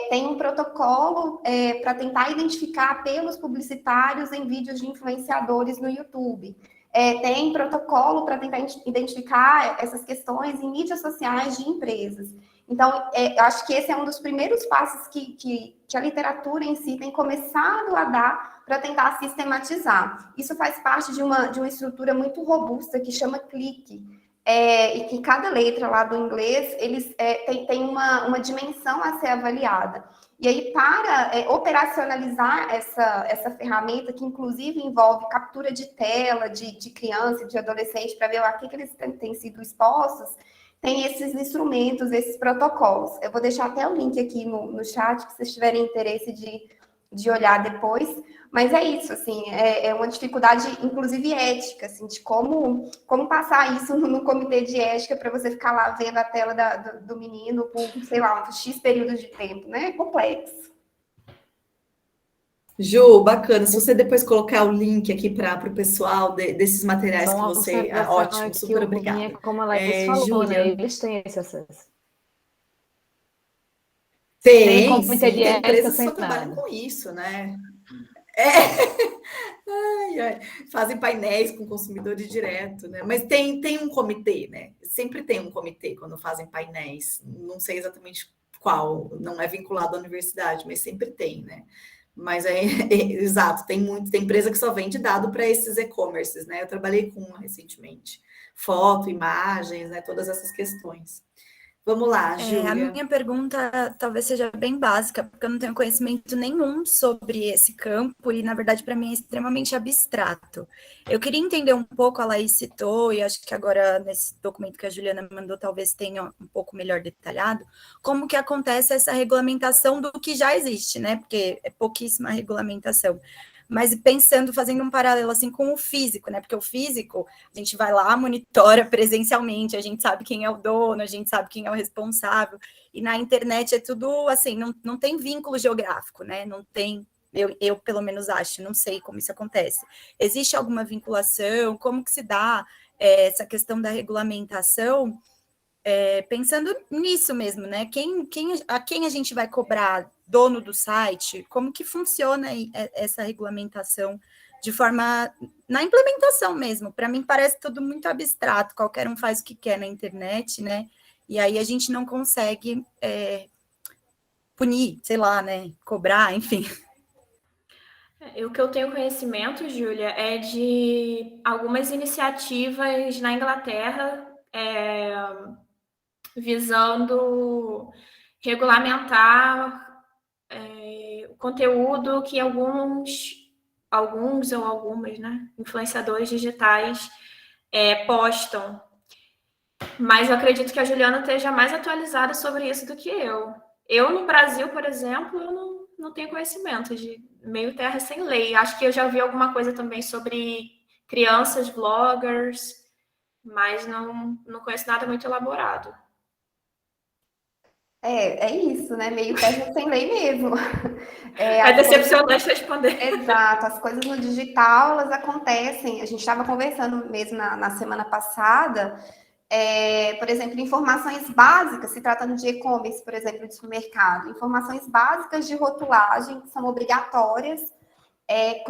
tem um protocolo para tentar identificar apelos publicitários em vídeos de influenciadores no YouTube. Tem protocolo para tentar identificar essas questões em mídias sociais de empresas. Então, eu acho que esse é um dos primeiros passos que a literatura em si tem começado a dar para tentar sistematizar. Isso faz parte de uma estrutura muito robusta que chama CLIC, e que cada letra lá do inglês eles tem uma dimensão a ser avaliada. E aí, para operacionalizar essa ferramenta, que inclusive envolve captura de tela de criança e de adolescente, para ver a que eles têm sido expostos, tem esses instrumentos, esses protocolos. Eu vou deixar até o link aqui no chat, se vocês tiverem interesse de olhar depois. Mas é isso, assim, é uma dificuldade, inclusive ética, assim, de como passar isso no comitê de ética para você ficar lá vendo a tela do menino por, sei lá, um X período de tempo, né? É complexo. Ju, bacana. Se você depois colocar o link aqui para o pessoal desses materiais Só que uma você. observação é Ótimo, que super o Vinha, obrigada. como a Laís falou, né? Júlia, Eles têm esse acesso. Tem tem, comitê sim, de tem ética empresas que só trabalham sentado. com isso, né? É. Ai, ai. Fazem painéis com consumidores direto, né? Mas tem um comitê, né? Sempre tem um comitê quando fazem painéis. Não sei exatamente qual, não é vinculado à universidade, mas sempre tem, né? Mas exato, tem empresa que só vende dado para esses e-commerces, né? Eu trabalhei com uma recentemente. Foto, imagens, né? Todas essas questões. Vamos lá, A Júlia. minha pergunta talvez seja bem básica, porque eu não tenho conhecimento nenhum sobre esse campo e, na verdade, para mim é extremamente abstrato. Eu queria entender um pouco, a Laís citou, e acho que agora nesse documento que a Juliana mandou talvez tenha um pouco melhor detalhado, como que acontece essa regulamentação do que já existe, né? Porque é pouquíssima regulamentação. Mas pensando, fazendo um paralelo assim com o físico, né? Porque o físico, a gente vai lá, monitora presencialmente, a gente sabe quem é o dono, a gente sabe quem é o responsável. E na internet é tudo assim, não tem vínculo geográfico, né? Não tem, eu pelo menos acho, não sei como isso acontece. Existe alguma vinculação? Como que se dá essa questão da regulamentação? Pensando nisso mesmo, né? A quem a gente vai cobrar? Dono do site? Como que funciona essa regulamentação de forma na implementação mesmo? Para mim parece tudo muito abstrato, qualquer um faz o que quer na internet, né? E aí a gente não consegue punir, sei lá, né? Cobrar, enfim. O que eu tenho conhecimento, Júlia, é de algumas iniciativas na Inglaterra visando regulamentar o conteúdo que alguns ou algumas, né, influenciadores digitais postam. Mas eu acredito que a Juliana esteja mais atualizada sobre isso do que eu. Eu, no Brasil, por exemplo, eu não tenho conhecimento de meio terra sem lei. Acho que eu já vi alguma coisa também sobre crianças bloggers, mas não conheço nada muito elaborado. É isso, né? Meio terra sem lei mesmo. É decepcionante responder. Exato, as coisas no digital, elas acontecem. A gente estava conversando mesmo na semana passada, por exemplo, informações básicas, se tratando de e-commerce, por exemplo, de supermercado, informações básicas de rotulagem que são obrigatórias.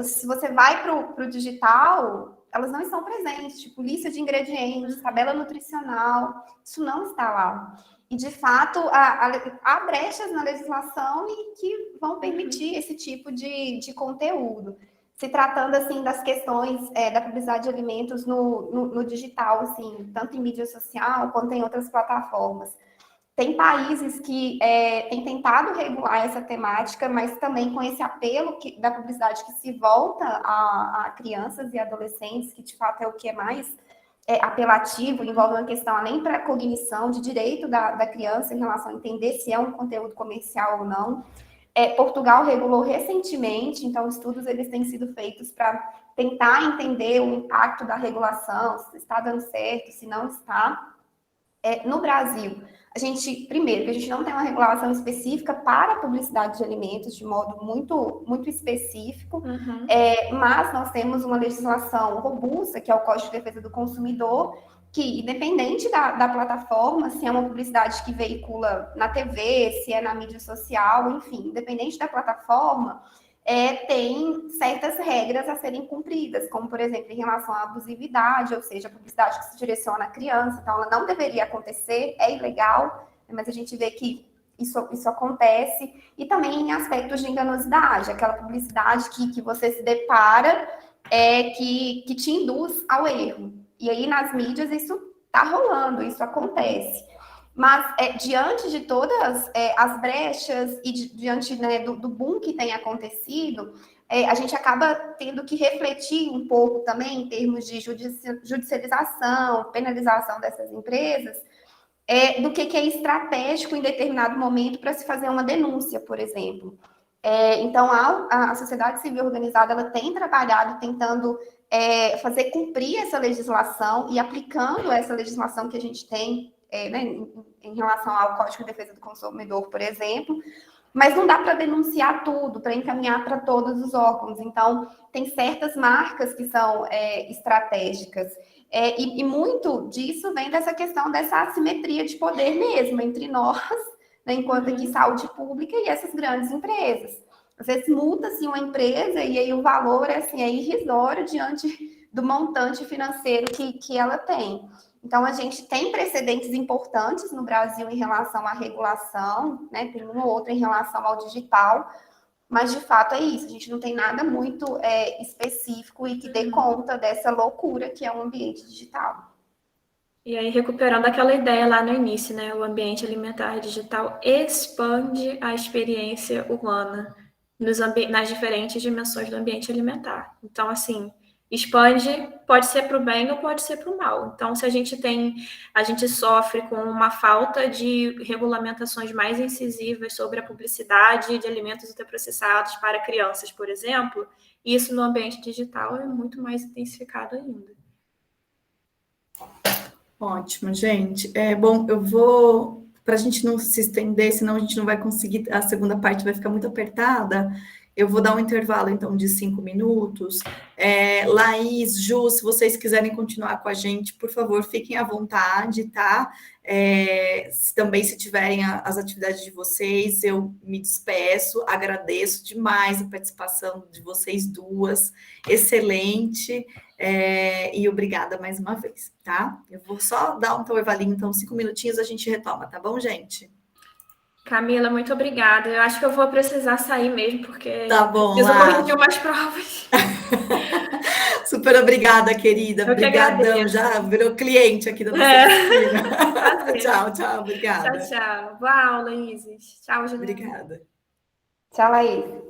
Se você vai para o digital, elas não estão presentes, tipo lista de ingredientes, tabela nutricional, isso não está lá. E, de fato, há brechas na legislação e que vão permitir esse tipo de conteúdo. Se tratando, assim, das questões da publicidade de alimentos no digital, assim, tanto em mídia social quanto em outras plataformas. Tem países que têm tentado regular essa temática, mas também com esse apelo da publicidade que se volta a crianças e adolescentes, que, de fato, é o que é mais apelativo, envolve uma questão além para a cognição de direito da criança em relação a entender se é um conteúdo comercial ou não. Portugal regulou recentemente, então estudos eles têm sido feitos para tentar entender o impacto da regulação, se está dando certo, se não está. No Brasil, primeiro, que a gente não tem uma regulação específica para a publicidade de alimentos de modo muito, muito específico, mas nós temos uma legislação robusta, que é o Código de Defesa do Consumidor, que, independente da plataforma, se é uma publicidade que veicula na TV, se é na mídia social, enfim, independente da plataforma, tem certas regras a serem cumpridas, como, por exemplo, em relação à abusividade, ou seja, a publicidade que se direciona à criança, então ela não deveria acontecer, é ilegal, mas a gente vê que isso acontece, e também em aspectos de enganosidade, aquela publicidade que você se depara, que te induz ao erro. E aí, nas mídias, isso está rolando, isso acontece. Mas, diante de todas as brechas e diante, né, do boom que tem acontecido, a gente acaba tendo que refletir um pouco também em termos de judicialização, penalização dessas empresas, do que é estratégico em determinado momento para se fazer uma denúncia, por exemplo. Então, a sociedade civil organizada ela tem trabalhado tentando fazer cumprir essa legislação e aplicando essa legislação que a gente tem né, em relação ao Código de Defesa do Consumidor, por exemplo, mas não dá para denunciar tudo, para encaminhar para todos os órgãos. Então, tem certas marcas que são estratégicas. E muito disso vem dessa questão dessa assimetria de poder mesmo entre nós, né, enquanto aqui saúde pública, e essas grandes empresas. Às vezes multa-se uma empresa e aí o valor assim, é irrisório diante do montante financeiro que ela tem. Então, a gente tem precedentes importantes no Brasil em relação à regulação, né? Tem um ou outro em relação ao digital, mas de fato é isso, a gente não tem nada muito específico e que dê conta dessa loucura que é o ambiente digital. E aí, recuperando aquela ideia lá no início, né? O ambiente alimentar digital expande a experiência humana nas diferentes dimensões do ambiente alimentar. Então, assim, expande, pode ser para o bem ou pode ser para o mal. Então, se a gente sofre com uma falta de regulamentações mais incisivas sobre a publicidade de alimentos ultraprocessados para crianças, por exemplo, isso no ambiente digital é muito mais intensificado ainda. Ótimo, gente. Bom, eu vou, para a gente não se estender, senão a gente não vai conseguir, a segunda parte vai ficar muito apertada. Eu vou dar um intervalo, então, de 5 minutos. Laís, Ju, se vocês quiserem continuar com a gente, por favor, fiquem à vontade, tá? Também, se tiverem as atividades de vocês, eu me despeço, agradeço demais a participação de vocês duas, excelente. E obrigada mais uma vez, tá? Eu vou só dar um intervalinho, então, 5 minutinhos, a gente retoma, tá bom, gente? Camila, muito obrigada. Eu acho que eu vou precisar sair mesmo, porque Tá bom, preciso lá. corrigir umas provas. Super obrigada, querida. Eu que Obrigadão, agradeço. já virou cliente aqui da nossa oficina. Prazer. Tchau, tchau, obrigada. Tchau, tchau. Boa aula, Isis. Tchau, Juliana. Obrigada. Tchau, Laís.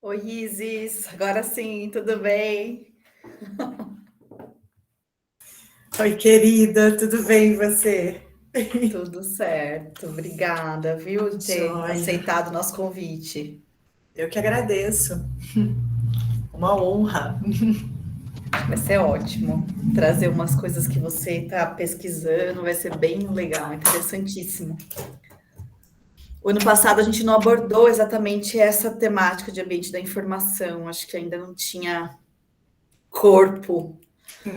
Oi, Isis, agora sim, tudo bem? Oi, querida, tudo bem e você? Tudo certo, obrigada, viu, de ter Joia. aceitado o nosso convite. Eu que agradeço. Uma honra. Vai ser ótimo trazer umas coisas que você está pesquisando, vai ser bem legal, interessantíssimo. O ano passado a gente não abordou exatamente essa temática de ambiente da informação, acho que ainda não tinha corpo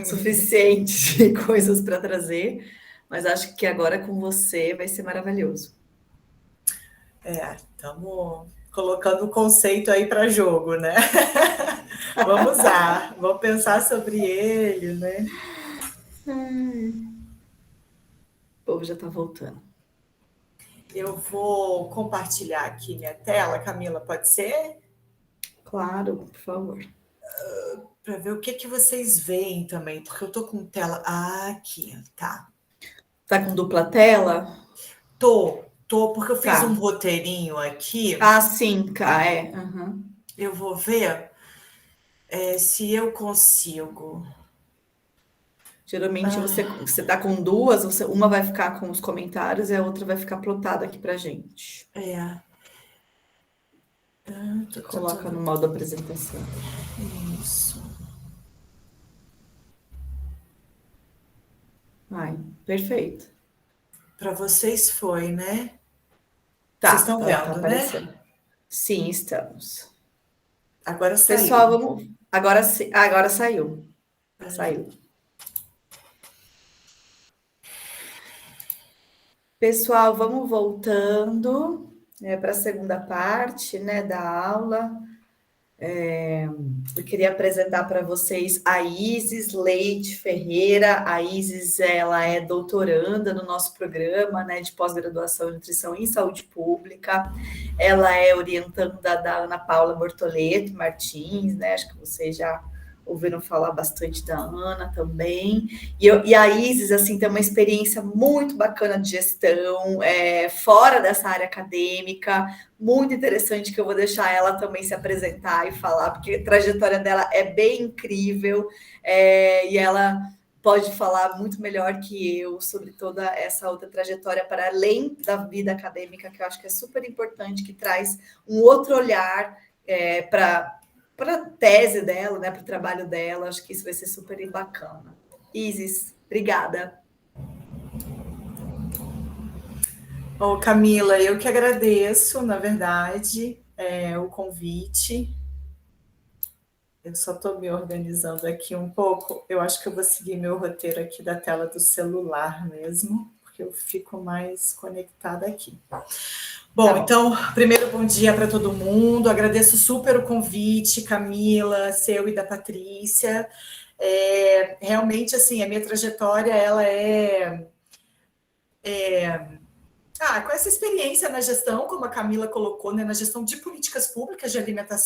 suficiente de coisas para trazer, mas acho que agora com você vai ser maravilhoso. Estamos colocando o conceito aí para jogo, né? Vamos lá, vamos pensar sobre ele, né? O povo já está voltando. Eu vou compartilhar aqui minha tela, Camila, pode ser? Claro, por favor. Para ver o que vocês veem também, porque eu tô com tela aqui, tá? Tá com dupla tela? Tô, porque eu fiz um Tá. roteirinho aqui. Ah, sim, cá, é. Uhum. Eu vou ver se eu consigo. Geralmente você tá com duas, uma vai ficar com os comentários e a outra vai ficar plotada aqui pra gente. Coloca no modo apresentação. Isso. Ai, perfeito. Para vocês foi, né? Tá, Vocês estão tá vendo, né? aparecendo. Sim, estamos. Agora saiu. Pessoal, vamos. Agora saiu. Saiu. Pessoal, vamos voltando para a segunda parte, né, da aula. Eu queria apresentar para vocês a Isis Leite Ferreira. A Isis, ela é doutoranda no nosso programa, né, de pós-graduação em nutrição em saúde pública. Ela é orientanda da Ana Paula Bortoleto Martins, né, acho que vocês já ouviram falar bastante da Ana também. E a Isis, assim, tem uma experiência muito bacana de gestão, fora dessa área acadêmica, muito interessante, que eu vou deixar ela também se apresentar e falar, porque a trajetória dela é bem incrível, e ela pode falar muito melhor que eu sobre toda essa outra trajetória para além da vida acadêmica, que eu acho que é super importante, que traz um outro olhar para a tese dela, né, para o trabalho dela. Acho que isso vai ser super bacana. Isis, obrigada. Bom, Camila, eu que agradeço, na verdade, o convite. Eu só estou me organizando aqui um pouco. Eu acho que eu vou seguir meu roteiro aqui da tela do celular mesmo, porque eu fico mais conectada aqui. Bom, então, primeiro, bom dia para todo mundo. Agradeço super o convite, Camila, seu e da Patrícia. Realmente, assim, a minha trajetória, ela com essa experiência na gestão, como a Camila colocou, né, na gestão de políticas públicas de alimentação